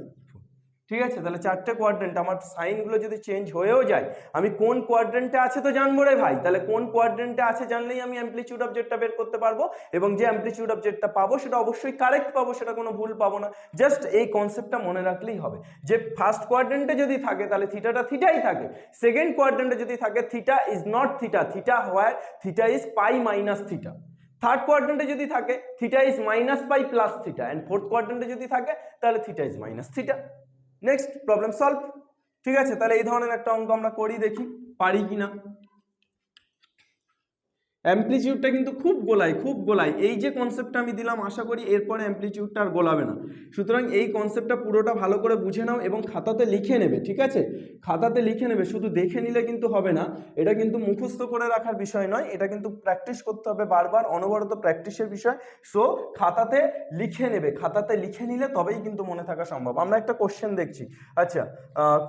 ঠিক আছে। তাহলে চারটে কোয়াড্রেন্ট, আমার সাইনগুলো যদি চেঞ্জ হয়েও যায় আমি কোন কোয়াড্রেন্টে আছে তো জানবো রে ভাই, তাহলে কোন কোয়াড্রেন্টে আছে জানলেই আমি অ্যামপ্লিটিউড অফ জেডটা বের করতে পারবো, এবং যে অ্যামপ্লিটিউড অফ জেডটা পাবো সেটা অবশ্যই কারেক্ট পাবো, সেটা কোনো ভুল পাবো না, জাস্ট এই কনসেপ্টটা মনে রাখলেই হবে যে ফার্স্ট কোয়াড্রেন্টে যদি থাকে তাহলে থিটাটা থিটাই থাকে, সেকেন্ড কোয়াড্রেন্টে যদি থাকে theta is not theta, theta where theta is pi minus theta, third কোয়াড্রেন্টে যদি থাকে theta is -π plus theta, and fourth কোয়াড্রেন্টে যদি থাকে তাহলে theta is minus theta. Next problem solve, ঠিক আছে। তাহলে এই ধরনের একটা অঙ্ক আমরা করি, দেখি পারি কিনা। অ্যামপ্লিটিউডটা কিন্তু খুব গোলায়, এই যে কনসেপ্টটা আমি দিলাম আশা করি এরপরে অ্যামপ্লিটিউডটা আর গোলাবে না, সুতরাং এই কনসেপ্টটা পুরোটা ভালো করে বুঝে নাও এবং খাতাতে লিখে নেবে, ঠিক আছে, খাতাতে লিখে নেবে, শুধু দেখে নিলে কিন্তু হবে না, এটা কিন্তু মুখস্থ করে রাখার বিষয় নয়, এটা কিন্তু প্র্যাকটিস করতে হবে বারবার, অনবরত প্র্যাকটিসের বিষয়, সো খাতাতে লিখে নেবে, খাতাতে লিখে নিলে তবেই কিন্তু মনে থাকা সম্ভব। আমরা একটা কোশ্চেন দেখছি, আচ্ছা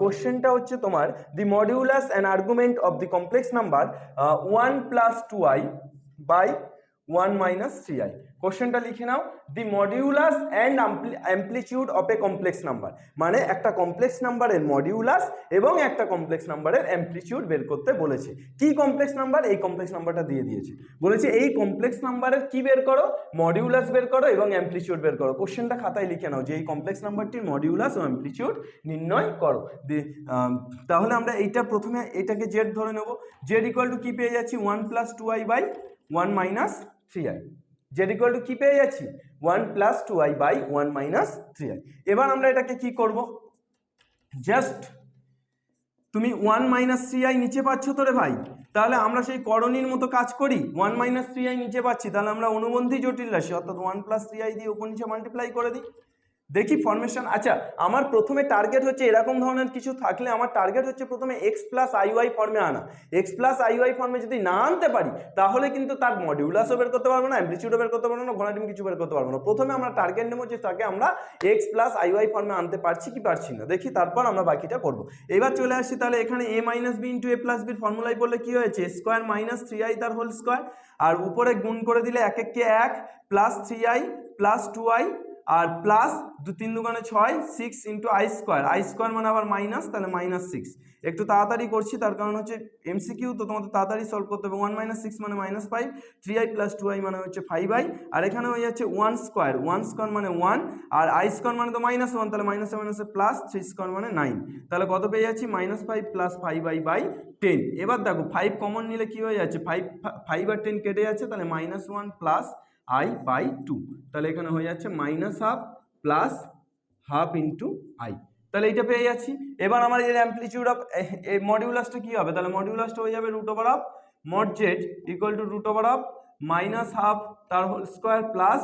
কোশ্চেনটা হচ্ছে তোমার the modulus and argument of the complex number 1 + 2i by 1 - 3i, কোশ্চেনটা লিখে নাও, the modulus and amplitude of a complex number, মানে একটা কমপ্লেক্স নাম্বারের মডিউলাস এবং একটা কমপ্লেক্স নাম্বারের অ্যামপ্লিটিউড বের করতে বলেছে। কি কমপ্লেক্স নাম্বার, এই কমপ্লেক্স নাম্বারটা দিয়ে দিয়েছে, বলেছে এই কমপ্লেক্স নাম্বারের কি বের করো, মডিউলাস বের করো এবং অ্যামপ্লিটিউড বের করো। কোশ্চেনটা খাতায় লিখে নাও যে এই কমপ্লেক্স নাম্বারটির মডিউলাস ও অ্যামপ্লিটিউড নির্ণয় করো। তাহলে আমরা এইটা প্রথমে এটাকে জেড ধরে নেব, জেড ইকুয়াল টু কি পেয়ে যাচ্ছি 1 + 2i by 1 - 3i, Z equal to কি পেয়ে যাচ্ছি 1 plus 2i by 1 minus 3i। এবার আমরা এটাকে কি করব, জাস্ট তুমি 1 মাইনাস 3i নিচে পাচ্ছ তো রে ভাই, তাহলে আমরা সেই করণীর মতো কাজ করি। 1 মাইনাস 3i নিচে পাচ্ছি, তাহলে আমরা অনুবন্ধী জটিল রাশি অর্থাৎ 1 প্লাস 3i দিয়ে উপর নিচে মাল্টিপ্লাই করে দিই। দেখি ফরমেশন। আচ্ছা, আমার প্রথমে টার্গেট হচ্ছে এরকম ধরনের কিছু থাকলে আমার টার্গেট হচ্ছে প্রথমে এক্স প্লাস আইওয়াই ফর্মে আনা। এক্স প্লাস আইওয়াই ফর্মে যদি না আনতে পারি তাহলে কিন্তু তার মডিউলাসও বের করতে পারবো না, অ্যামপ্লিটিউডও বের করতে পারবো না, ঘোড়াডিম কিছু বের করতে পারবো না। প্রথমে আমরা টার্গেট নেবো যে তাকে আমরা এক্স প্লাস আইওয়াই ফর্মে আনতে পারছি কি পারছি না, দেখি তারপর আমরা বাকিটা করবো। এবার চলে আসছি, তাহলে এখানে এ minus b into a plus বির ফর্মুলায় বললে কি হয়েছে, স্কোয়ার মাইনাস 3i তার হোল স্কোয়ার, আর উপরে গুণ করে দিলে এক এককে 1 প্লাস 3i প্লাস 2i আর প্লাস 2 3 দুগুণে 6 6 ইন্টু আই স্কোয়ার মানে আবার মাইনাস, তাহলে মাইনাস 6। একটু তাড়াতাড়ি করছি তার কারণ হচ্ছে এমসিকিউ তো, তোমাদের তাড়াতাড়ি সলভ করতে হবে। 1 মাইনাস 6 মানে মাইনাস 5, 3i প্লাস 2i মানে হচ্ছে 5i, আর এখানে হয়ে যাচ্ছে 1 স্কোয়ার মানে 1, আর আই স্কোয়ার মানে তো মাইনাস 1, তাহলে মাইনাসে মাইনাসে প্লাস, 3 স্কোয়ার মানে 9, তাহলে কত পেয়ে যাচ্ছি মাইনাস 5 প্লাস 5i বাই 10। এবার দেখো 5 কমন নিলে কি হয়ে যাচ্ছে, 5 আর 10 কেটে যাচ্ছে, তাহলে মাইনাস 1 প্লাস i বাই 2, তাহলে এখানে হয়ে যাচ্ছে minus half plus half into I, তাহলে এইটা পেয়ে যাচ্ছি। এবার আমার এর অ্যামপ্লিটিউড অফ এই মডিউলাসটা কি হবে, তাহলে মডিউলাসটা হয়ে যাবে root over of mod z equal to root over of minus half তার হোল স্কোয়ার প্লাস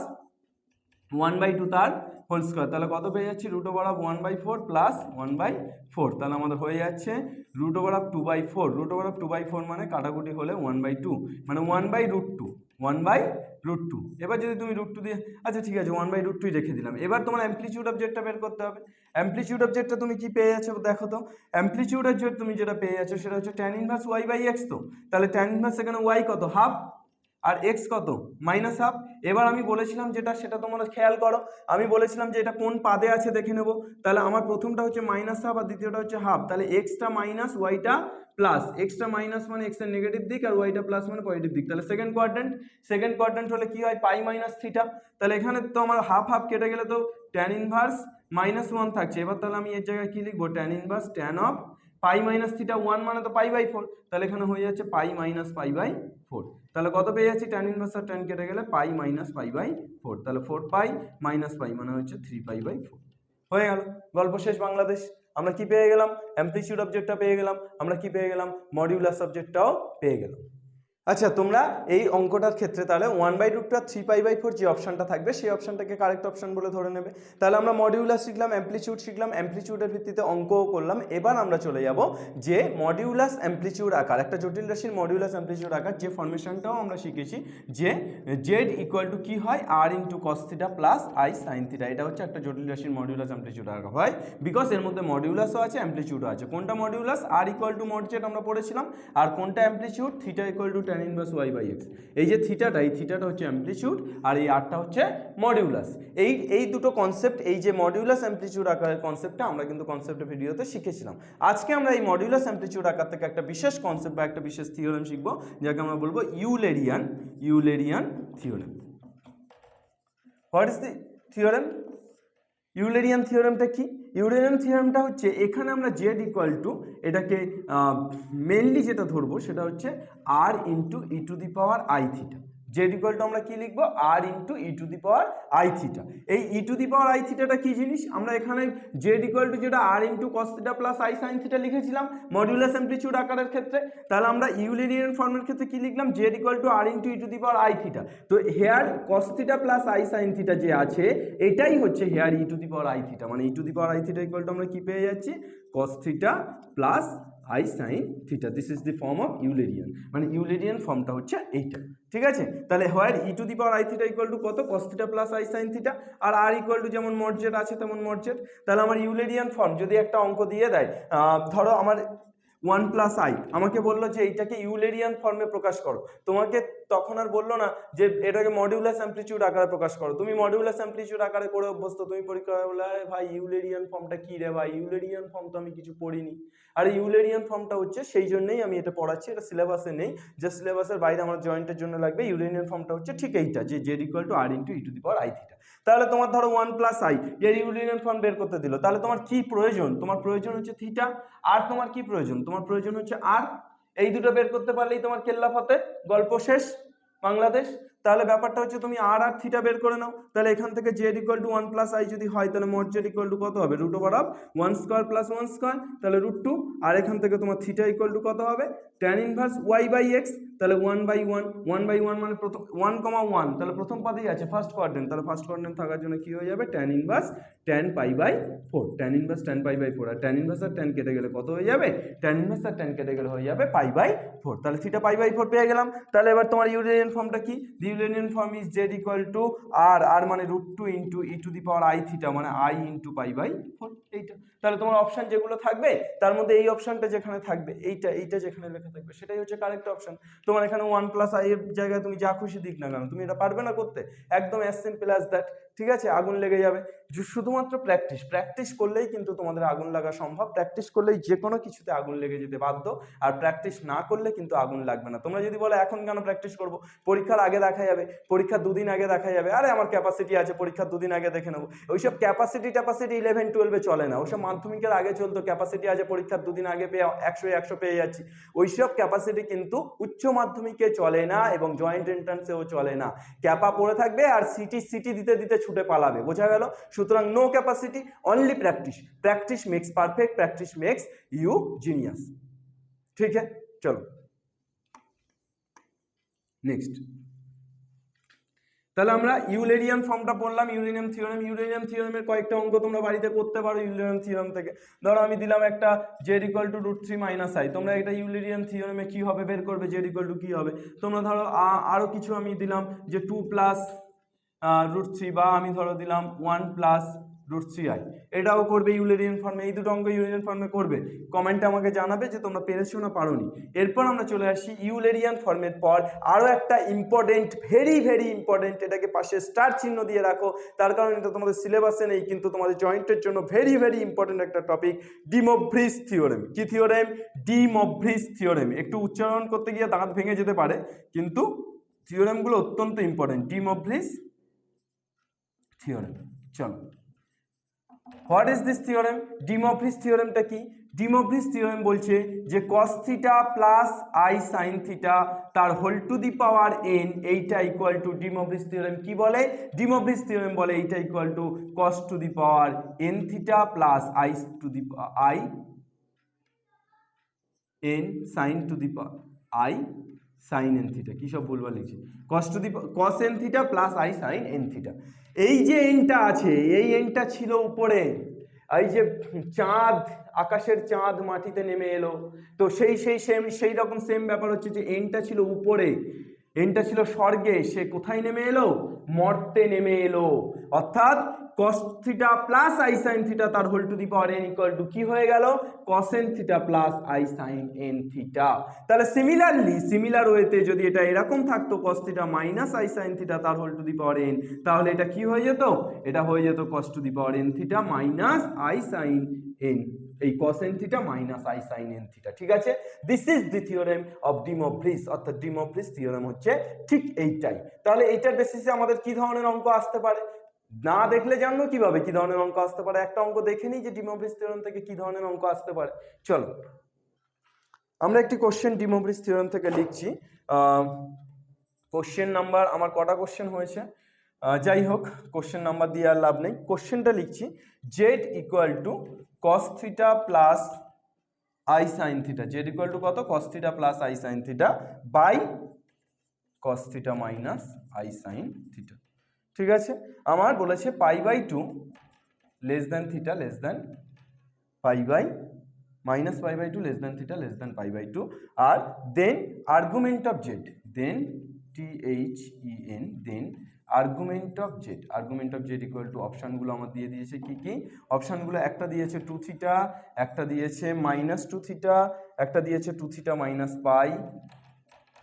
1/2 তার হোল স্কোয়ার, তাহলে কত পেয়ে যাচ্ছি রুট ওভার অফ 1/4 প্লাস 1/4, তাহলে আমাদের হয়ে যাচ্ছে root over of 2/4। Root over of 2/4 মানে কাটাকুটি হলে 1/2 মানে 1/√2, 1/√2। এবার যদি তুমি √2 দিয়ে, আচ্ছা ঠিক আছে 1/√2 রেখে দিলাম। এবার তোমার অ্যামপ্লিটিউড অফ জেডটা বের করতে হবে। অ্যামপ্লিটিউড অফ জেডটা তুমি কি পেয়ে যাচ্ছো দেখো তো, অ্যামপ্লিটিউড অফ জেড তুমি যেটা পেয়ে যাচ্ছো সেটা হচ্ছে tan inverse y by x, তো তাহলে tan ইনভার্স এখানে y কত, হাফ, আর x কত, মাইনাস হাফ। এবার আমি বলেছিলাম যেটা সেটা তোমরা খেয়াল করো, আমি বলেছিলাম যে এটা কোন পাদে আছে দেখে নেব। তাহলে আমার প্রথমটা হচ্ছে মাইনাস হাফ আর দ্বিতীয়টা হচ্ছে হাফ, তাহলে এক্সটা মাইনাস ওয়াইটা প্লাস, এক্সটা মাইনাস মানে এক্স এর নেগেটিভ দিক আর ওয়াইটা প্লাস মানে পজিটিভ দিক, তাহলে সেকেন্ড কোয়াড্রেন্ট হলে কি হয় পাই মাইনাস থিটা, তাহলে এখানে তো আমার হাফ হাফ কেটে গেলে তো tan ইনভার্স -1 থাকছে। এবার তাহলে আমি এর জায়গায় কি লিখবো, tan inverse tan of pi minus theta 1 মানে তো পাই/4, তাহলে এখানে হয়ে যাচ্ছে পাই মাইনাস পাই/4, তাহলে কত পেয়ে যাচ্ছি tan ইনভার্স আর tan কেটে গেলে পাই মাইনাস পাই/4, তাহলে 4 পাই মাইনাস পাই মানে হচ্ছে 3 পাই/4 হয়ে গেল। গল্প শেষ বাংলাদেশ। আমরা কি পেয়ে গেলাম, অ্যামপ্লিটিউড অফ জেডটা পেয়ে গেলাম, আমরা কি পেয়ে গেলাম, মডিউলাস অফ জেডটাও পেয়ে গেলাম। আচ্ছা, তোমরা এই অঙ্কটার ক্ষেত্রে তাহলে 1/√2 আর 3 পাই/4 যে অপশনটা থাকবে সেই অপশনটাকে কারেক্ট অপশন বলে ধরে নেবে। তাহলে আমরা মডিউলাস শিখলাম, অ্যামপ্লিটিউড শিখলাম, অ্যামপ্লিটিউডের ভিত্তিতে অঙ্কও করলাম। এবার আমরা চলে যাব যে মডিউলাস অ্যামপ্লিটিউড আকার, একটা জটিল রাশির মডিউলাস অ্যামপ্লিটিউড আকার যে ফরমেশনটাও আমরা শিখেছি, যে জেড ইকুয়াল টু কি হয় আর into cos theta plus I sine theta, এটা হচ্ছে একটা জটিল রাশির মডিউলাস অ্যামপ্লিটিউড আকার হয়, বিকজ এর মধ্যে মডিউলাসও আছে অ্যামপ্লিটিউডও আছে। কোনটা মডিউলাস, আর ইকুয়াল টু মড জেড আমরা পড়েছিলাম, আর কোনটা amplitude, theta equal to tan inverse y by x। এই যে থিটাটা, এই থিটাটা হচ্ছে অ্যামপ্লিটিউড আর এই আরটা হচ্ছে মডিউলাস। এই দুটো কনসেপ্ট, এই যে মডিউলাস অ্যামপ্লিটিউড আকারের কনসেপ্টটা আমরা কিন্তু কনসেপ্টের ভিডিওতে শিখেছিলাম। আজকে আমরা এই মডিউলাস অ্যামপ্লিটিউড আকার থেকে একটা বিশেষ কনসেপ্ট বা একটা বিশেষ থিওরেম শিখবো, যাকে আমরা বলবো Eulerian theorem. What is the theorem? Eulerian থিওরেমটা কি? ইউলেরিয়ান থিওরেমটা হচ্ছে এখানে আমরা জেড ইকুয়াল টু এটাকে মেনলি যেটা ধরবো সেটা হচ্ছে r into e to the power i theta. Z equal to আমরা কি লিখবো, r into e to the power i theta. এই e to the power I থিটাটা কি জিনিস, আমরা এখানে জেড ইকুয়াল টু যেটা r into cos theta plus I sine theta লিখেছিলাম মডিউলাস অ্যামপ্লিটিউড আকারের ক্ষেত্রে, তাহলে আমরা ইউলেরিয়ান ফর্মের ক্ষেত্রে কি লিখলাম, z equal to r into e to the power i theta. তো here cos theta plus I sine theta যে আছে এটাই হচ্ছে here e to the power i theta, মানে e to the power i theta equal to আমরা কি পেয়ে যাচ্ছি, cos theta plus I sine theta. This is the form of Eulerian, মানে ইউলেরিয়ান ফর্মটা হচ্ছে এইটা, ঠিক আছে। তাহলে where e to the power i theta equal to কত, cos theta plus I sine theta, r equal to যেমন mod z আছে তেমন মড জেড। তাহলে আমার ইউলেরিয়ান ফর্ম যদি একটা অঙ্ক দিয়ে দেয়, ধরো আমার 1 প্লাস আই, আমাকে বললো যে এইটাকে ইউলেরিয়ান ফর্মে প্রকাশ করো, তোমাকে তখন আর বললো না যে এটাকে মডিউলাস অ্যামপ্লিটিউড আকারে প্রকাশ করো, তুমি মডিউলাস অ্যামপ্লিটিউড আকারে করে অভ্যস্ত, তুমি পরীক্ষায় বলে আরে ভাই ইউলেরিয়ান ফর্মটা কি রে ভাই, ইউলেরিয়ান ফর্ম তো আমি কিছু পড়িনি। আর ইউলেরিয়ান ফর্মটা হচ্ছে সেই জন্যই আমি এটা পড়াচ্ছি, এটা সিলেবাসে নেই, যে সিলেবাসের বাইরে আমার জয়েন্টের জন্য লাগবে। ইউলেরিয়ান ফর্মটা হচ্ছে ঠিক এইটা, যে z equal to r into e to the power i theta. তাহলে তোমার ধরো 1 প্লাস আই এর ইউলেরিয়ান ফর্ম বের করতে দিল, তাহলে তোমার কি প্রয়োজন, তোমার প্রয়োজন হচ্ছে থিটা, আর তোমার কি প্রয়োজন, তোমার প্রয়োজন হচ্ছে আর। এই দুটো বের করতে পারলেই তোমার কেল্লা ফতে, গল্প শেষ বাংলাদেশ। তাহলে ব্যাপারটা হচ্ছে তুমি আর আর থিটা বের করে নাও। তাহলে এখান থেকে z equal to 1 plus i যদি হয় তাহলে মড জেড ইকুয়াল টু কত হবে, root over of 1 square plus 1 square, তাহলে রুট 2। আর এখান থেকে তোমার থিটা ইকুয়াল টু কত হবে, tan inverse Y by x, তাহলে 1/1 মানে প্রথম 1, 1 তাহলে প্রথম পদেই আছে ফার্স্ট কোয়াড্রেন্ট, তাহলে ফার্স্ট কোয়াড্রেন্ট থাকার জন্য কি হয়ে যাবে, tan inverse tan pi by 4, tan inverse tan pi by 4, আর ট্যান ইনভার্স আর ট্যান কেটে গেলে কত হয়ে যাবে, ট্যান ইনভার্স আর ট্যান কেটে গেলে হয়ে যাবে পাই বাই 4, তাহলে থিটা পাই বাই 4 পেয়ে গেলাম। তাহলে এবার তোমার ইউরেনিয়ান ফর্মটা কি, the Eulerian form is z equal to r মানে root 2 into e to the power i theta মানে আই ইন্টু পাই বাই 4, এইটা। তাহলে তোমার অপশন যেগুলো থাকবে তার মধ্যে এই অপশনটা যেখানে থাকবে, এইটা যেখানে লেখা থাকবে সেটাই হচ্ছে কারেক্ট অপশন। তোমার এখানে 1 প্লাস আই এর জায়গায় তুমি যা খুশি দিক না কেন তুমি এটা পারবে না করতে, একদম অ্যাজ সিম্পল অ্যাজ দ্যাট। ঠিক আছে, আগুন লেগে যাবে। শুধুমাত্র প্র্যাকটিস করলেই কিন্তু তোমাদের আগুন লাগা সম্ভব, প্র্যাকটিস করলেই যে কোনো কিছুতে আগুন লেগে যেতে বাধ্য, আর প্র্যাকটিস না করলে কিন্তু আগুন লাগবে না। তোমরা যদি বলো এখন কেন প্র্যাকটিস করবো, পরীক্ষার আগে দেখা যাবে, পরীক্ষার 2 দিন আগে দেখা যাবে, আরে আমার ক্যাপাসিটি আছে পরীক্ষার 2 দিন আগে দেখে নেবো, ওইসব ক্যাপাসিটি 11-12 চলে না, ওইসব মাধ্যমিকের আগে চলতো, ক্যাপাসিটি আছে পরীক্ষার 2 দিন আগে পেয়ে 100 পেয়ে যাচ্ছি, ওইসব ক্যাপাসিটি কিন্তু উচ্চ মাধ্যমিকে চলে না এবং জয়েন্ট এন্ট্রান্সেও চলে না। ক্যাপা পড়ে থাকবে আর সিটি দিতে দিতে ছুটে পালাবে, বোঝা গেল? সুতরাং no capacity, only practice, practice makes perfect, practice makes you genius. ঠিক আছে, চলো নেক্সট। তাহলে আমরা ইউরেনিয়াম ফর্মটা পড়লাম, ইউরেনিয়াম থিওরেমের কয়েকটা অঙ্ক তোমরা বাড়িতে করতে পারো ইউরেনিয়াম থিওরেম থেকে। ধরো আমি দিলাম একটা z equal to root 3 minus i, তোমরা এটা ইউরেনিয়াম থিওরেমে কি হবে বের করবে, জেড ইকুয়াল টু কি হবে। তোমরা ধরো আরো কিছু আমি দিলাম যে 2 প্লাস রুট 3, বা আমি ধরো দিলাম 1 প্লাস রুট 3i, এটাও করবে ইউরেনিয়াম ফর্মে। এই দুটো অঙ্ক ইউরেনিয়াম ফর্মে করবে, কমেন্টে আমাকে জানাবে যে তোমরা পেরেছো না পারোনি। এরপর আমরা চলে আসি ইউরেনিয়ান ফর্মের পর আরও একটা ইম্পর্টেন্ট, ভেরি ইম্পর্টেন্ট, এটাকে পাশে স্টার চিহ্ন দিয়ে রাখো, তার কারণ এটা তোমাদের সিলেবাসে নেই কিন্তু তোমাদের জয়েন্টের জন্য ভেরি ইম্পর্টেন্ট একটা টপিক, ডি মভ্রিস থিওরেম। কি থিওরেম? De Moivre's theorem. একটু উচ্চারণ করতে গিয়ে দাঁত ভেঙে যেতে পারে কিন্তু থিওরেমগুলো অত্যন্ত ইম্পর্টেন্ট, ডি মভ্রিস থিওরেম। চলো, what is this theorem? De Moivre's থিওরেমটা কি? ডি মভ্রিস থিওরেম বলছে যে cos theta plus I sine theta তার whole to the power n, এইটা equal to de Moivre's theorem কি বলে? ডি মভ্রিস থিওরেম বলে এইটা equal to cos to the power n theta plus i to the i n sine to the power i sine n theta. কী সব ভুলভাল লিখছি, cos n theta plus I sine n theta. এই যে এনটা আছে, এই এনটা ছিল উপরে, এই যে চাঁদ, আকাশের চাঁদ মাটিতে নেমে এলো, তো সেই রকম সেম ব্যাপার হচ্ছে যে এনটা ছিল উপরে, এনটা ছিল স্বর্গে, সে কোথায় নেমে এলো? মর্তে নেমে এলো। অর্থাৎ cos theta plus I sine theta তার whole to the power n equal to কি হয়ে গেল? cos n theta plus I sine n theta. তাহলে সিমিলার ওয়েতে যদি এটা এরকম থাকতো cos theta minus i sine theta তার whole to the power n, তাহলে এটা কি হয়ে যেত? এটা হয়ে যেত cos to the power n theta minus i sine n, এই cos n theta minus i sine n theta. ঠিক আছে, this is the theorem of de Moivre's, অর্থাৎ ডি মভ্রিস থিওরেম হচ্ছে ঠিক এইটাই। তাহলে এইটার বেসিসে আমাদের কি ধরনের অঙ্ক আসতে পারে? না দেখলে জানবো কিভাবে কি ধরনের অঙ্ক আসতে পারে? একটা অঙ্ক দেখে নিই যে ডি মভ্রিস থিওরেম থেকে কি ধরনের অঙ্ক আসতে পারে। চলো আমরা একটি কোশ্চেন ডি মভ্রিস থিওরেম থেকে লিখছি। কোশ্চেন নাম্বার আমার কটা কোশ্চেন হয়েছে, যাই হোক কোশ্চেন নাম্বার দিয়ে আর লাভ নেই। কোশ্চেনটা লিখছি, z equal to cos theta plus I sine theta, z equal to কত? cos theta plus I sine theta by cos theta minus i sine theta. ঠিক আছে, আমার বলেছে pi by 2 less than theta less than pi by minus pi by 2 less than theta less than pi by 2, আর then argument of z, then THEN, then argument of Z equal to অপশানগুলো আমার দিয়ে দিয়েছে কি কি অপশানগুলো? একটা দিয়েছে 2 থিটা, একটা দিয়েছে মাইনাস 2 থিটা, একটা দিয়েছে 2 থিটা মাইনাস পাই,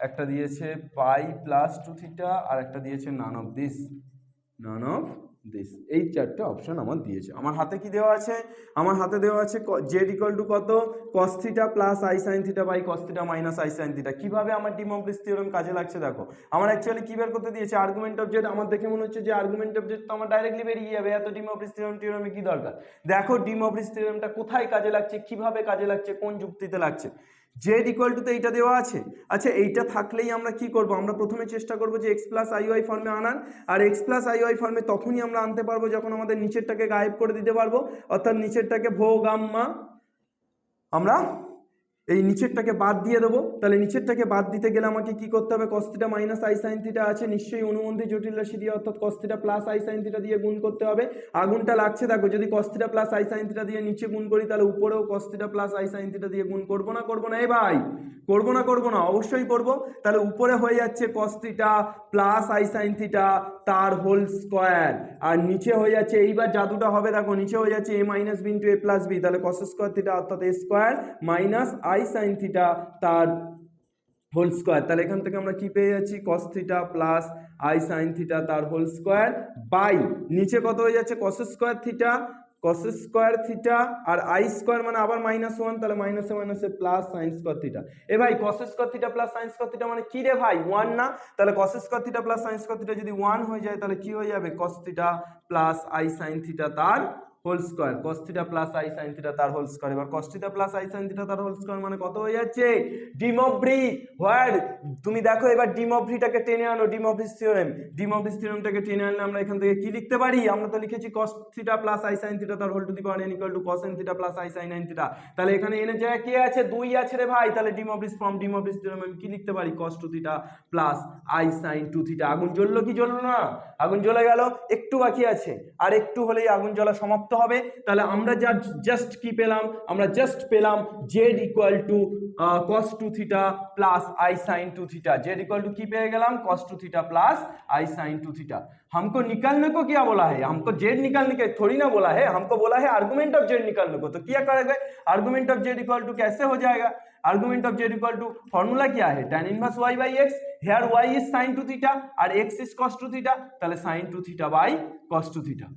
একটা দিয়েছে পাই প্লাস 2 থিটা, আর একটা দিয়েছে নান অফ দিস। এই চারটে অপশন আমার দিয়েছে। আমার হাতে কি দেওয়া আছে? আমার হাতে দেওয়া আছে জেড ইকুয়াল টু কত? cos theta plus I sine theta by cos theta minus i sine theta. কিভাবে আমার ডি মভ্রিস থিওরেম কাজে লাগছে দেখো। আমার অ্যাকচুয়ালি কি বের করতে দিয়েছে? Argument of Z. আমার দেখে মনে হচ্ছে যে আর্গুমেন্ট অফ জেড তো আমার ডাইরেক্টলি বেরিয়ে যাবে, এত ডি মভ্রিস থিওরেমে কি দরকার? দেখো ডি মভ্রিস থিওরেমটা কোথায় কাজে লাগছে, কিভাবে কাজে লাগছে, কোন যুক্তিতে লাগছে। জেড ইকুয়াল টু তো এইটা দেওয়া আছে। আচ্ছা এইটা থাকলেই আমরা কি করব, আমরা প্রথমে চেষ্টা করব যে এক্স প্লাস আই ওয়াই ফর্মে আনার। আর এক্স প্লাস আই ওয়াই ফর্মে তখনই আমরা আনতে পারবো যখন আমাদের নিচেরটাকে গায়েব করে দিতে পারবো, অর্থাৎ নিচেরটাকে ভো গাম্মা আমরা এই নিচেরটাকে বাদ দিয়ে দেবো। তাহলে নিচেরটাকে বাদ দিতে গেলে আমাকে কি করতে হবে, cos theta minus i sine theta আছে নিশ্চয়ই অনুবন্ধী জটিল রাশি দিয়ে, অর্থাৎ cos theta plus I sine theta দিয়ে গুণ করতে হবে। আগুনটা লাগছে দেখো, যদি cos theta plus I sine theta দিয়ে নিচে গুণ করি তাহলে উপরেও cos theta plus I sine theta দিয়ে গুণ করবো না এ ভাই, করবো না অবশ্যই করবো। তাহলে উপরে হয়ে যাচ্ছে cos theta plus I sine theta তার হোল স্কোয়ার, আর নিচে হয়ে যাচ্ছে, এইবার জাদুটা হবে দেখো, নিচে হয়ে যাচ্ছে a minus b into a plus b, তাহলে cos স্কোয়ার থিটা অর্থাৎ a square minus i sine theta তার হোল স্কোয়ার। তাহলে এখান থেকে আমরা কি পেয়ে যাচ্ছি, cos theta plus I sine theta তার হোল স্কোয়ার বাই নিচে কত হয়ে যাচ্ছে cos স্কোয়ার থিটা আর আই স্কোয়ার মানে আবার -1, তাহলে মাইনাসে মাইনাসে প্লাস সাইন স্কোয়ার থিটা। এ ভাই cos square theta plus sine square theta মানে কি রে ভাই, 1 না? তাহলে cos square theta plus sine square theta যদি 1 হয়ে যায় তাহলে কি হয়ে যাবে, cos theta plus I sine theta তার whole square, cos theta plus I sine theta তার হোল স্কোয়ার। এবার cos theta plus I sine theta তার হোল স্কোয়ার মানে কত হয়ে যাচ্ছে, ডিমোভ্রি হোয়াট, তুমি দেখো এবার ডিমোভ্রিটাকে টেনে আনো, ডিমোভ্রিস থিওরেমটাকে টেনে আনলে আমরা এখান থেকে কি লিখতে পারি, আমরা তো লিখেছি cos theta plus I sine theta তার whole to the power n equal to cos n theta plus I sine n theta. তাহলে এখানে n এর জায়গায় কে আছে, 2 আছে রে ভাই, তাহলে ডিমোভ্রিস ফ্রম ডিমোভ্রিস থিওরেম আমি কি লিখতে পারি, cos 2 theta plus i sine 2 theta. আগুন জ্বললো কি জ্বললো না, আগুন জ্বলে গেল, একটু বাকি আছে, আর একটু হলেই আগুন জ্বলা সমাপ্ত হবে। তাহলে আমরা জাস্ট কি পেলাম, আমরা জাস্ট পেলাম z equal to cos 2 theta plus i sine 2 theta, z equal to की पे गलम cos 2 theta plus i sine 2 theta. हमको निकालने को क्या बोला है, हमको z निकालने के थोड़ी ना बोला है, हमको बोला है आर्गुमेंट ऑफ z निकालने को। तो क्या करेंगे, argument of z equal to कैसे हो जाएगा, argument of z equal to formula क्या है, tan inverse y by x, here y is sin 2 theta और x इज cos 2 थीटा, তাহলে sin 2 theta by cos 2 theta.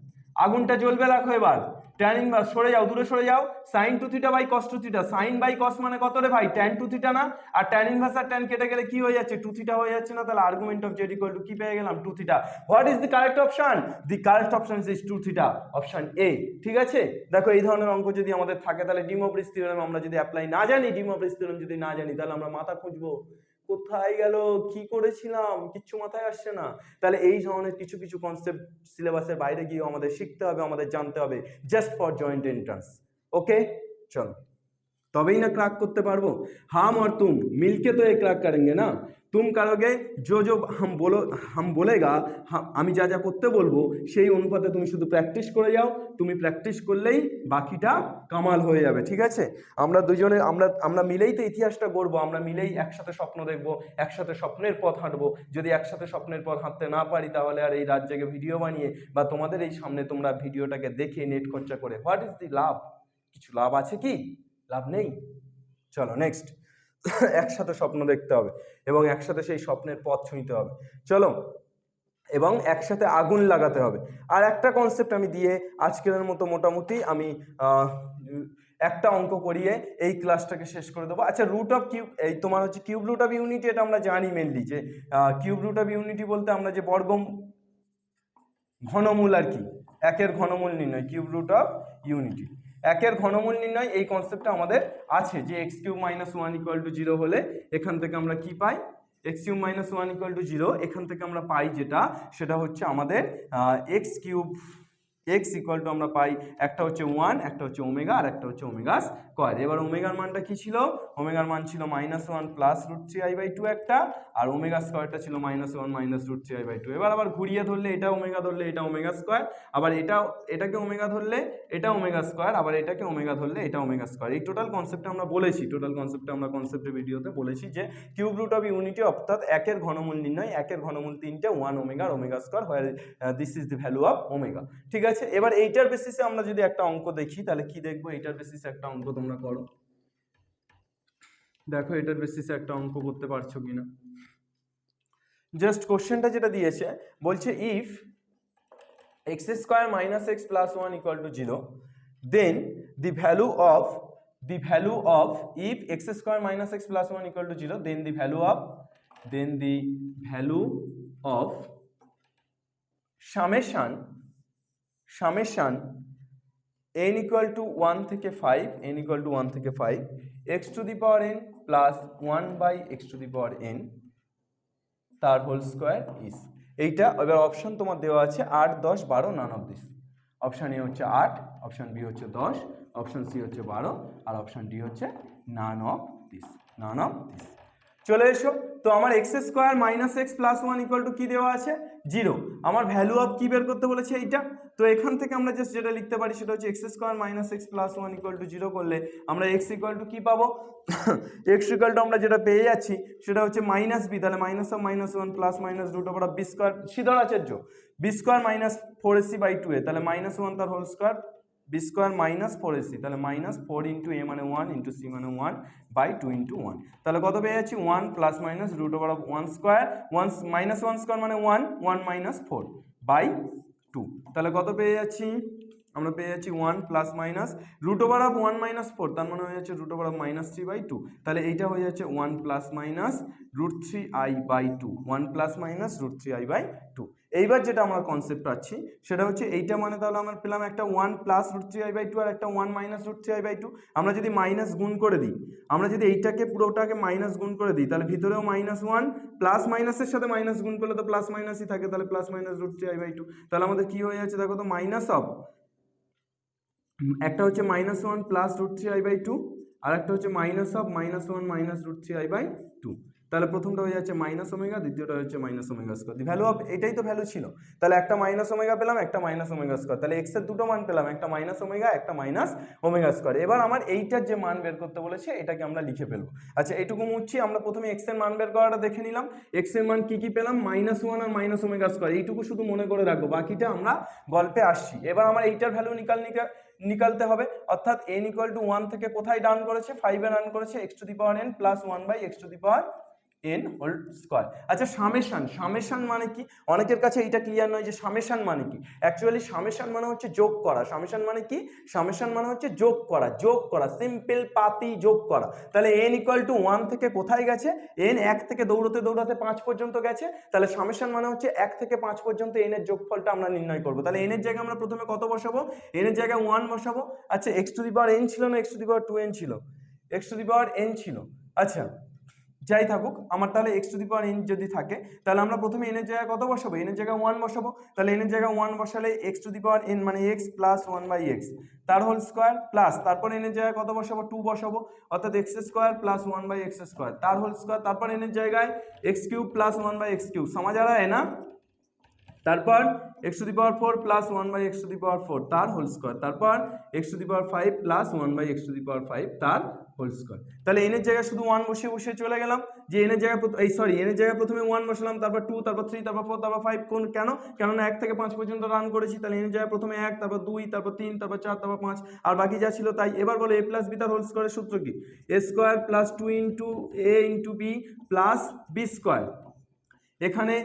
আগুনটা জ্বলবে রাখো, এবার tan ইনভার্স সরে যাও, দূরে সরে যাও, sin 2 theta by cos 2 theta, sin by cos মানে কত রে ভাই, tan 2 থিটা না, আর tan ইনভার্স আর tan কেটে গেলে কি হয়ে যাচ্ছে, 2 থিটা হয়ে যাচ্ছে না। তাহলে argument of z equal to কি পেয়ে গেলাম, 2 theta. What is the correct option, the correct option is 2 theta, option A. ঠিক আছে, দেখো এই ধরনের অঙ্ক যদি আমাদের থাকে তাহলে ডিমোভ্রিস থিওরেম আমরা যদি অ্যাপ্লাই না জানি, ডিমোভ্রিস থিওরেম যদি না জানি তাহলে আমরা মাথা খুঁজবো, কোথায় গেল, কি করেছিলাম, কিচ্ছু মাথায় আসছে না। তাহলে এই ধরনের কিছু কিছু কনসেপ্ট সিলেবাসের বাইরে গিয়েও আমাদের শিখতে হবে, আমাদের জানতে হবে, just for joint entrance. Okay चलो, तभी ना क्रैक करते पारबो, हम और तुम मिलके तो ये क्रैक करेंगे ना, तुम करोगे जो जो हम बोलेगा, আমি যা যা করতে বলবো সেই অনুপাতে তুমি শুধু প্র্যাকটিস করে যাও, তুমি প্র্যাকটিস করলেই বাকিটা কামাল হয়ে যাবে। ঠিক আছে, আমরা দুজনে আমরা মিলেই তো ইতিহাসটা গড়বো, আমরা মিলেই একসাথে স্বপ্ন দেখবো, একসাথে স্বপ্নের পথ হাঁটবো। যদি একসাথে স্বপ্নের পথ হাঁটতে না পারি তাহলে আর এই রাত জেগে ভিডিও বানিয়ে বা তোমাদের এই সামনে তোমরা ভিডিওটাকে দেখে নেট খরচা করে হোয়াট ইজ দি লাভ, কিছু লাভ আছে কি, লাভ নেই। চলো নেক্সট, একসাথে স্বপ্ন দেখতে হবে এবং একসাথে সেই স্বপ্নের পথ ছুঁইতে হবে। চলো, এবং একসাথে আগুন লাগাতে হবে। আর একটা কনসেপ্ট আমি দিয়ে আজকের মতো মোটামুটি আমি একটা অঙ্ক করিয়ে এই ক্লাসটাকে শেষ করে দেবো। আচ্ছা, রুট অফ কিউব, এই তোমার হচ্ছে কিউব রুট অফ ইউনিটি, এটা আমরা জানি মেনলি যে কিউব রুট অফ ইউনিটি বলতে আমরা যে ঘনমূল আর কি, একের ঘনমূল নির্ণয়, কিউব রুট অফ ইউনিটি, একের ঘনমূল নির্ণয়, এই কনসেপ্টটা আমাদের আছে যে x cube minus 1 equal to 0 হলে এখান থেকে আমরা কি পাই, x cube minus 1 equal to 0, এখান থেকে আমরা পাই যেটা, সেটা হচ্ছে আমাদের x cube x equal to আমরা পাই, একটা হচ্ছে 1, একটা হচ্ছে ওমেগা, আর একটা হচ্ছে ওমেগা স্কয়ার। এবার ওমেগার মানটা কি ছিল, ওমেগার মান ছিল -1 প্লাস √3i/2 একটা, আর ওমেগা স্কয়ারটা ছিল -1 মাইনাস √3i/2। এবার আবার ঘুরিয়ে ধরলে এটা ওমেগা ধরলে এটা ওমেগা স্কয়ার, আবার এটাকে ওমেগা ধরলে এটা ওমেগা স্কয়ার, আবার এটাকে ওমেগা ধরলে এটা ওমেগা স্কয়ার। এই টোটাল কনসেপ্টটা আমরা বলেছি, কনসেপ্টের ভিডিওতে বলেছি যে কিউব রুট অফ ইউনিটি অর্থাৎ একের ঘনমূল নির্ণয়, একের ঘনমূল 3টে, 1 ওমেগা আর omega square, where this is the value of omega. ঠিক আছে, এবার এইটার বেসিসে আমরা যদি একটা অঙ্ক দেখি তাহলে কি দেখবো, এইটার বেসিসে একটা অঙ্ক তোমরা করো, দেখো এটার বেসিসে একটা অঙ্ক করতে পারছো কিনা। জাস্ট কোশ্চেনটা যেটা দিয়েছে বলছে if x square minus x plus 1 equal to 0, then the value of if x square minus x plus 1 equal to 0, then the value of summation n equal to 1 থেকে 5, n ইকুয়াল টু 1 থেকে 5, x to the power n plus 1 by x to the power n তার whole square is, এইটা এবার option তোমার দেওয়া আছে 8, 10, 12 none of this. Option A হচ্ছে 8, option B হচ্ছে 10, অপশান সি হচ্ছে 12 আর অপশান ডি হচ্ছে none of this, none of this. চলে এসো, তো আমার x square minus x plus 1 equal to কী দেওয়া আছে 0। আমার ভ্যালু অফ কী বের করতে বলেছে এইটা, তো এখান থেকে আমরা জাস্ট যেটা লিখতে পারি সেটা হচ্ছে x square minus x plus 1 equal to 0 করলে আমরা এক্স ইকুয়াল টু কী পাবো, এক্স ইকুয়াল টু আমরা যেটা পেয়ে যাচ্ছি সেটা হচ্ছে মাইনাস বি, তাহলে minus of minus 1 plus minus root over b square Sridhar Acharya b square minus 4ac by 2a, তাহলে মাইনাস 1 তার whole square b square minus 4ac, তাহলে মাইনাস 4 ইন্টু এ মানে 1 ইন্টু সি মানে 1 বাই 2 ইন্টু 1, তাহলে কত পেয়ে যাচ্ছি 1 plus minus root over of 1 square 1 minus 1 square মানে 1 1 মাইনাস 4 বাই 2, তাহলে কত পেয়ে যাচ্ছি আমরা পেয়ে যাচ্ছি 1 plus minus root over of 1 minus 4, তার মানে হয়ে যাচ্ছে root over of minus 3 by 2, তাহলে এইটা হয়ে যাচ্ছে 1 plus minus root 3i by 2, 1 plus minus root 3i by 2। এইবার যেটা আমরা কনসেপ্ট পাচ্ছি সেটা হচ্ছে এইটা মানে তাহলে আমরা পেলাম একটা 1 প্লাস রুট 3i বাই 2 আর একটা 1 মাইনাস রুট 3i বাই 2। আমরা যদি মাইনাস গুণ করে দিই, আমরা যদি এইটাকে পুরোটাকে মাইনাস গুণ করে দিই তাহলে ভিতরেও মাইনাস 1 প্লাস মাইনাসের সাথে মাইনাস গুণ করলে তো প্লাস মাইনাসই থাকে, তাহলে plus minus root 3i by 2, তাহলে আমাদের কি হয়ে যাচ্ছে দেখো তো মাইনাস অফ একটা হচ্ছে minus 1 plus root 3i by 2 আর একটা হচ্ছে minus of minus 1 minus root 3i by 2, তাহলে প্রথমটা হয়ে যাচ্ছে মাইনাস ওমেগা, দ্বিতীয়টা হচ্ছে minus omega square. The value of এটাই তো ভ্যালু ছিল, তাহলে একটা মাইনাস ওমেগা পেলাম একটা মাইনাস ওমেগা স্কোয়ার, তাহলে এক্স এর দুটো মান পেলাম একটা মাইনাস ওমেগা একটা মাইনাস ওমেগা স্কোয়ার। এবার আমার এইটার যে মান বের করতে বলেছে এটাকে আমরা লিখে ফেলবো। আচ্ছা এইটুকু মুছছি, আমরা প্রথমে এক্স এর মান বের করাটা দেখে নিলাম। এক্স এর মান কি কি পেলাম মাইনাস 1 আর মাইনাস ওমেগা স্কোয়ার, এইটুকু শুধু মনে করে রাখবো, বাকিটা আমরা গল্পে আসছি। এবার আমার এইটার ভ্যালু নিকালতে হবে, অর্থাৎ n ইকুয়াল টু 1 থেকে কোথায় ডান করেছে 5 এ ডান করেছে x to the power n plus 1 by x to the power n whole square. আচ্ছা সামেশন মানে কি, অনেকের কাছে এটা ক্লিয়ার নয় যে সামেশন মানে কি। অ্যাকচুয়ালি সামেশন মানে হচ্ছে যোগ করা। সামেশন মানে কি, সামেশন মানে হচ্ছে যোগ করা সিম্পল পাতি যোগ করা। তাহলে n ইকুয়াল টু 1 থেকে কোথায় গেছে, n 1 থেকে দৌড়তে 5 পর্যন্ত গেছে, তাহলে সামেশন মানে হচ্ছে 1 থেকে 5 পর্যন্ত n এর যোগফলটা আমরা নির্ণয় করব। তাহলে n এর জায়গায় আমরা প্রথমে কত বসাবো, n এর জায়গায় 1 বসাবো। আচ্ছা x to the power n ছিল না x to the power 2n ছিল, x to the power n ছিল। আচ্ছা যাই থাকুক, আমার তাহলে x to the power n যদি থাকে তাহলে আমরা প্রথমে n এর জায়গায় কত বসাবো, n এর জায়গায় 1 বসাবো। তাহলে n এর জায়গায় 1 বসালে x to the power n মানে x প্লাস 1 বাই x তার হোল স্কয়ার প্লাস তারপর n এর জায়গায় কত বসাবো 2 বসাবো, অর্থাৎ x square plus 1 by x square তার হোল স্কয়ার, তারপর n এর জায়গায় x cube plus 1 by x cube समझ आ रहा है ना, তারপর x to the power 4 plus 1 by x to the power 4 তার হোল স্কয়ার, তারপর x to the power 5 plus 1 by x to the power 5 তার হোল স্কয়ার। তাহলে n এর জায়গায় শুধু 1 বসিয়ে চলে গেলাম, যে n এর জায়গায় n এর জায়গায় প্রথমে 1 বসালাম, তারপর 2 তারপর 3 তারপর 4 তারপর 5, কোন কেননা 1 থেকে 5 পর্যন্ত রান করেছি, তাহলে n এর জায়গায় প্রথমে 1 তারপর 2 তারপর 3 তারপর 4 তারপর 5 আর বাকি যা ছিল তাই। এবার বলো a প্লাস b তার হোল স্কয়ারের সূত্র কি, a square plus 2 into a into b plus b square, এখানে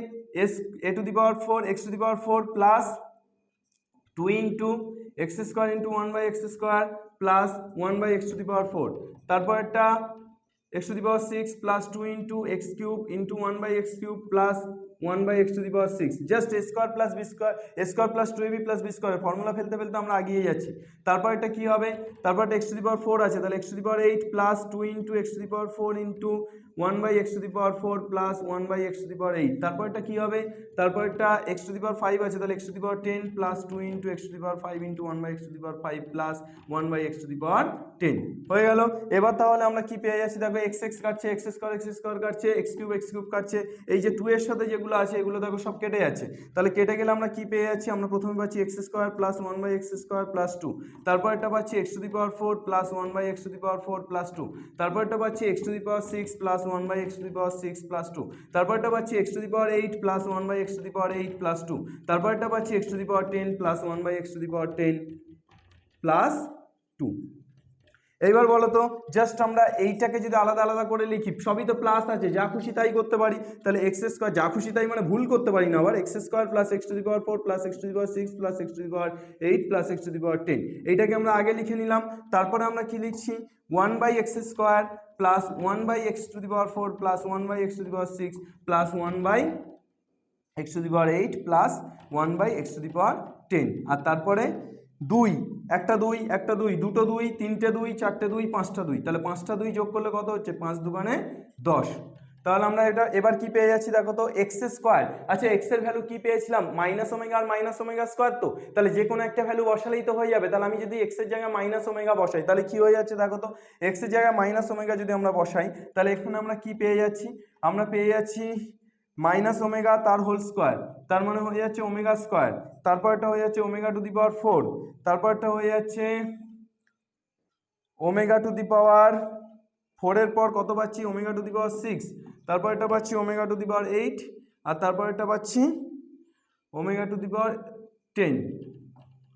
a to the power 4 x to the power 4 plus 2 into x square into 1 by x square plus 1 by x to the power 4, তারপর একটা x to the power 6 plus 2 into x cube into 1 by x cube plus 1 by x to the power 6, just a square plus b square a square plus 2ab plus b square formula ফেলতে আমরা এগিয়ে যাচ্ছি। তারপর এটা কি হবে, তারপর x to the power 4 আছে, তাহলে x to the power 8 plus 2 into x to the power 4 into 1 by x to the power 4 plus 1 by x to the power 8, তারপর এটা কি হবে, তারপর এটা x টু দি পাওয়ার 5 আছে, তাহলে x to the power 10 plus 2 into x to the power 5 into 1 by x to the power 5 plus 1 by x to the power 10 হয়ে গেল। এবার তাহলে আমরা কি পেয়ে যাচ্ছি দেখো, x কাটছে x স্কয়ার কাটছে x কিউব কাটছে, এই যে 2 এর সাথে যেগুলো আছে এগুলো দেখো সব কেটে যাচ্ছে, তাহলে কেটে গেলে আমরা কি পেয়ে যাচ্ছি, আমরা প্রথমে পাচ্ছি x square plus 1 by x square plus 2, তারপর এটা পাচ্ছি x to the power 4 plus 1 by x to the power 4 plus 2, তারপর এটা পাচ্ছি x to the power 6 plus 1 by x to the power 6 plus 2, তারপর এটা পাচ্ছি x to the power 8 plus 1 by x to the power 8 plus 2, তারপর এটা পাচ্ছি x to the power 10 plus 1 by x to the power 10 plus 2। এইবার বলো তো just আমরা এইটাকে যদি আলাদা আলাদা করে লিখি, সবই তো প্লাস আছে, যা খুশি তাই করতে পারি, তাহলে এক্স স্কয়ার যা খুশি তাই মানে ভুল করতে পারি না আবার, x square plus x to the power 4 plus x to the power 6 plus x to the power 8 plus x to the power 10, এইটাকে আমরা আগে লিখে নিলাম। তারপরে আমরা কি লিখছি 1 by x square plus 1 by x to the power 4 plus 1 by x to the power 6 plus 1 by x to the power 8 plus 1 by x to the power 10, আর তারপরে 2 একটা দুই, একটা দুই, দুটো দুই, তিনটে দুই, চারটে দুই, পাঁচটা দুই, তাহলে পাঁচটা দুই যোগ করলে কত হচ্ছে? 5 দুগুণে 10। তাহলে আমরা এটা এবার কি পেয়ে যাচ্ছি দেখো তো, এক্স স্কোয়ার। আচ্ছা এক্স এর ভ্যালু কি পেয়েছিলাম? মাইনাস ওমেগা আর মাইনাস ওমেগা স্কোয়ার, তো তাহলে যে কোনো একটা ভ্যালু বসালেই তো হয়ে যাবে। তাহলে আমি যদি এক্স এর জায়গায় মাইনাস ওমেগা বসাই তাহলে কি হয়ে যাচ্ছে দেখো তো, এক্স এর জায়গায় মাইনাস ওমেগা যদি আমরা বসাই তাহলে এখানে আমরা কি পেয়ে যাচ্ছি? আমরা পেয়ে যাচ্ছি মাইনাস ওমেগা তার হোল স্কোয়ার, তার মানে হয়ে যাচ্ছে ওমেগা স্কোয়ার, তারপরটা হয়ে যাচ্ছে ওমেগা টু দি পাওয়ার 4, তারপরটা হয়ে যাচ্ছে ওমেগা টু দি পাওয়ার 4 এর পর কত পাচ্ছি? ওমেগা টু দি পাওয়ার 6, তারপর এটা পাচ্ছি ওমেগা টু দি পাওয়ার 8, আর তারপর এটা পাচ্ছি ওমেগা টু দি পাওয়ার 10।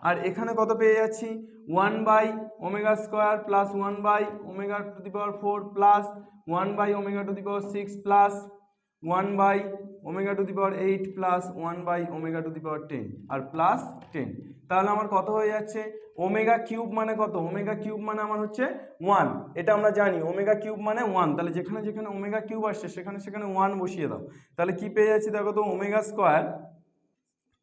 আর এখানে কত পেয়ে যাচ্ছি? 1 by omega square plus 1 by omega to the power 4 plus 1 by omega to the power 6 plus 1 by omega to the power 8 plus 1 by omega to the power 10 আর plus 10। তাহলে আমার কত হয়ে যাচ্ছে? ওমেগা কিউব মানে কত? ওমেগা কিউব মানে আমার হচ্ছে 1, এটা আমরা জানি ওমেগা কিউব মানে 1। তাহলে যেখানে যেখানে ওমেগা কিউব আসছে সেখানে সেখানে 1 বসিয়ে দাও। তাহলে কি পেয়ে যাচ্ছি দেখো তো, ওমেগা স্কোয়ার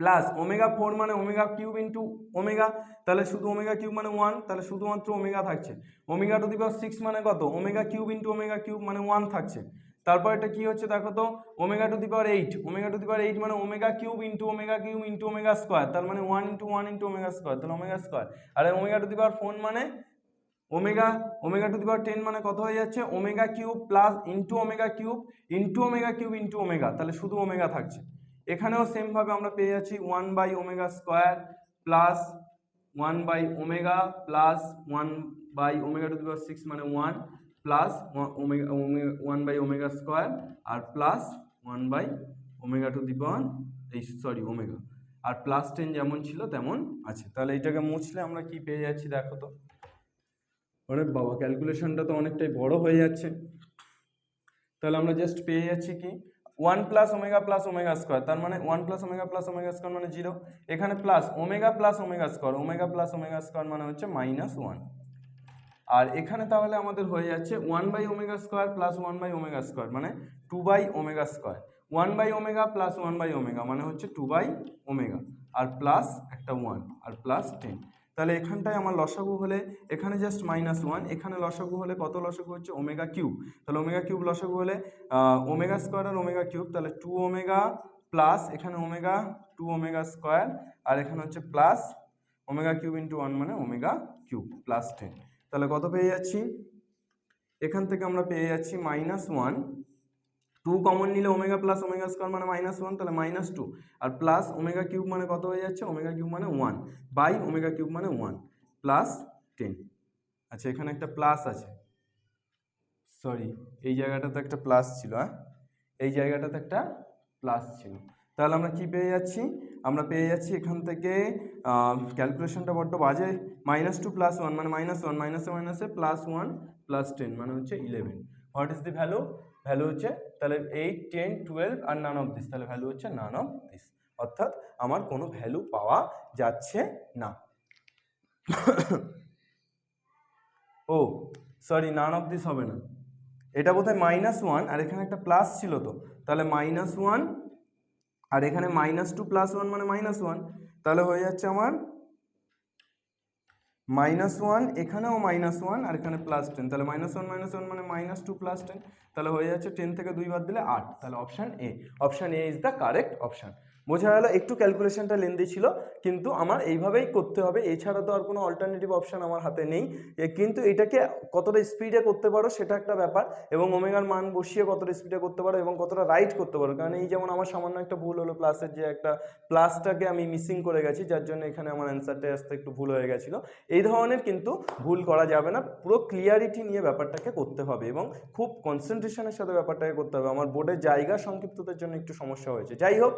প্লাস ওমেগা 4 মানে ওমেগা কিউব ইন্টু ওমেগা, তাহলে শুধু ওমেগা কিউব মানে 1, তাহলে শুধুমাত্র ওমেগা থাকছে। ওমেগা টু দি পাওয়ার 6 মানে কত? Omega cube into omega cube মানে 1 থাকছে। তারপর এটা কি হচ্ছে দেখো তো, omega to the power 8, omega to the power 8 মানে omega cube into omega cube into omega square, তার মানে 1 ইন্টু 1 ইন্টু ওমেগা স্কোয়ার, তাহলে ওমেগা স্কোয়ার। আর ওমেগা টু দি পাওয়ার 4 মানে omega, omega to the power 10 মানে কত হয়ে যাচ্ছে? Omega cube plus into omega cube into omega cube into omega, তাহলে শুধু ওমেগা থাকছে। এখানেও সেম ভাবে আমরা পেয়ে যাচ্ছি 1 by omega square plus 1 by omega plus 1 by omega to the power 6 মানে 1 plus omega 1 by omega square আর plus 1 by omega to the power omega, আর প্লাস 10 যেমন ছিল তেমন আছে। তাহলে এটাকে মুছলে আমরা কি পেয়ে যাচ্ছি দেখো তো, আরে বাবা ক্যালকুলেশনটা তো অনেকটাই বড় হয়ে যাচ্ছে। তাহলে আমরা জাস্ট পেয়ে যাচ্ছি কি 1 প্লাস ওমেগা স্কোয়ার, তার মানে 1 প্লাস ওমেগা স্কোয়ার মানে 0, এখানে plus omega plus omega square মানে হচ্ছে -1। আর এখানে তাহলে আমাদের হয়ে যাচ্ছে 1 by omega square plus 1 by omega square মানে 2 by omega square, 1 by omega plus 1 by omega মানে হচ্ছে 2 বাই ওমেগা, আর প্লাস একটা 1 আর প্লাস 10। তাহলে এখানটায় আমার লসাগু হলে এখানে জাস্ট -1, এখানে লসাগু হলে কত লসাগু হচ্ছে? Omega cube. তাহলে ওমেগা কিউব লসাগু হলে ওমেগা স্কোয়ার আর ওমেগা কিউব, তাহলে 2 ওমেগা প্লাস এখানে ওমেগা 2 ওমেগা স্কোয়ার আর এখানে হচ্ছে প্লাস ওমেগা কিউব ইন্টু 1 মানে ওমেগা কিউব প্লাস 10। তাহলে কত পেয়ে যাচ্ছি? এখান থেকে আমরা পেয়ে যাচ্ছি -1, 2 কমন নিলে ওমেগা প্লাস ওমেগা স্কোয়ার মানে -1, তাহলে -2 আর প্লাস ওমেগা কিউব মানে কত হয়ে যাচ্ছে? ওমেগা কিউব মানে 1 বাই ওমেগা কিউব মানে 1 প্লাস 10। আচ্ছা এখানে একটা প্লাস আছে, সরি এই জায়গাটাতে একটা প্লাস ছিল, এই জায়গাটাতে একটা প্লাস ছিল। তাহলে আমরা কি পেয়ে যাচ্ছি? আমরা পেয়ে যাচ্ছি এখান থেকে ক্যালকুলেশনটা বড্ড বাজে, -2 প্লাস 1 মানে -1, মাইনাসে মাইনাসে +1 প্লাস 10 মানে হচ্ছে 11। What is the value? Value হচ্ছে তাহলে 8, 10, 12 আর নান অফ দিস, তাহলে ভ্যালু হচ্ছে নান অফ দিস, অর্থাৎ আমার কোনো ভ্যালু পাওয়া যাচ্ছে না। ও সরি, নান অফ দিস হবে না, এটা বোধহয় -1 আর এখানে একটা প্লাস ছিল, তো তাহলে -1 আর এখানে -2 প্লাস 1 মানে -1, তাহলে হয়ে যাচ্ছে আমার -1, এখানেও -1 আর এখানে +10, তাহলে -1 মানে -2 প্লাস 10, তাহলে হয়ে যাচ্ছে 10 থেকে 2 বাদ দিলে 8, তাহলে option A is the correct option. বোঝা গেল? একটু ক্যালকুলেশনটা লেন্দি ছিল, কিন্তু আমার এইভাবেই করতে হবে, এছাড়া তো আর কোনো অল্টারনেটিভ অপশান আমার হাতে নেই। কিন্তু এটাকে কতটা স্পিডে করতে পারো সেটা একটা ব্যাপার, এবং ওমেগার মান বসিয়ে কতটা স্পিডে করতে পারো এবং কতটা রাইট করতে পারো। কারণ এই যেমন আমার সামান্য একটা ভুল হলো, প্লাসের যে একটা প্লাসটাকে আমি মিসিং করে গেছি, যার জন্য এখানে আমার অ্যান্সারটা আসতে একটু ভুল হয়ে গেছিলো। এই ধরনের কিন্তু ভুল করা যাবে না, পুরো ক্লিয়ারিটি নিয়ে ব্যাপারটাকে করতে হবে এবং খুব কনসেন্ট্রেশনের সাথে ব্যাপারটাকে করতে হবে। আমার বোর্ডের জায়গা সংক্ষিপ্ততার জন্য একটু সমস্যা হয়েছে। যাই হোক,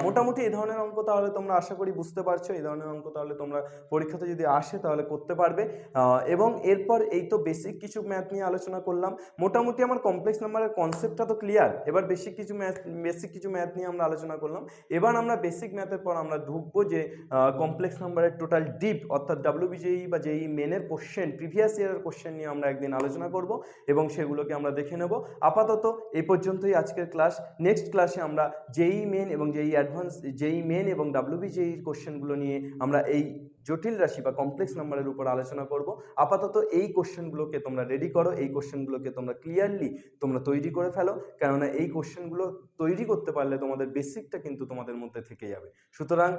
মোটামুটি এই ধরনের অঙ্ক তাহলে তোমরা আশা করি বুঝতে পারছো, এই ধরনের অঙ্ক তাহলে তোমরা পরীক্ষাতে যদি আসে তাহলে করতে পারবে। এবং এরপর এই তো বেসিক কিছু ম্যাথ নিয়ে আলোচনা করলাম, মোটামুটি আমার কমপ্লেক্স নাম্বারের কনসেপ্টটা তো ক্লিয়ার। এবার বেসিক কিছু ম্যাথ নিয়ে আমরা আলোচনা করলাম। এবার আমরা বেসিক ম্যাথের পর আমরা ঢুকবো যে কমপ্লেক্স নাম্বারের টোটাল ডিপ, অর্থাৎ WBJEE বা JEE মেনের কোশ্চেন, প্রিভিয়াস ইয়ারের কোশ্চেন নিয়ে আমরা একদিন আলোচনা করব এবং সেগুলোকে আমরা দেখে নেব। আপাতত এই পর্যন্তই আজকের ক্লাস। নেক্সট ক্লাসে আমরা JEE মেন এবং JEE অ্যাডভান্স, JEE মেন এবং WBJEE কোশ্চেনগুলো নিয়ে আমরা এই জটিল রাশি বা কমপ্লেক্স নাম্বারের উপর আলোচনা করব। আপাতত এই কোশ্চেনগুলোকে তোমরা রেডি করো, এই কোশ্চেনগুলোকে তোমরা ক্লিয়ারলি তোমরা তৈরি করে ফেলো, কেননা এই কোশ্চেনগুলো তৈরি করতে পারলে তোমাদের বেসিকটা কিন্তু তোমাদের মধ্যে থেকে যাবে। সুতরাং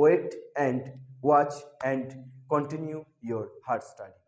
wait and watch and continue your hard study.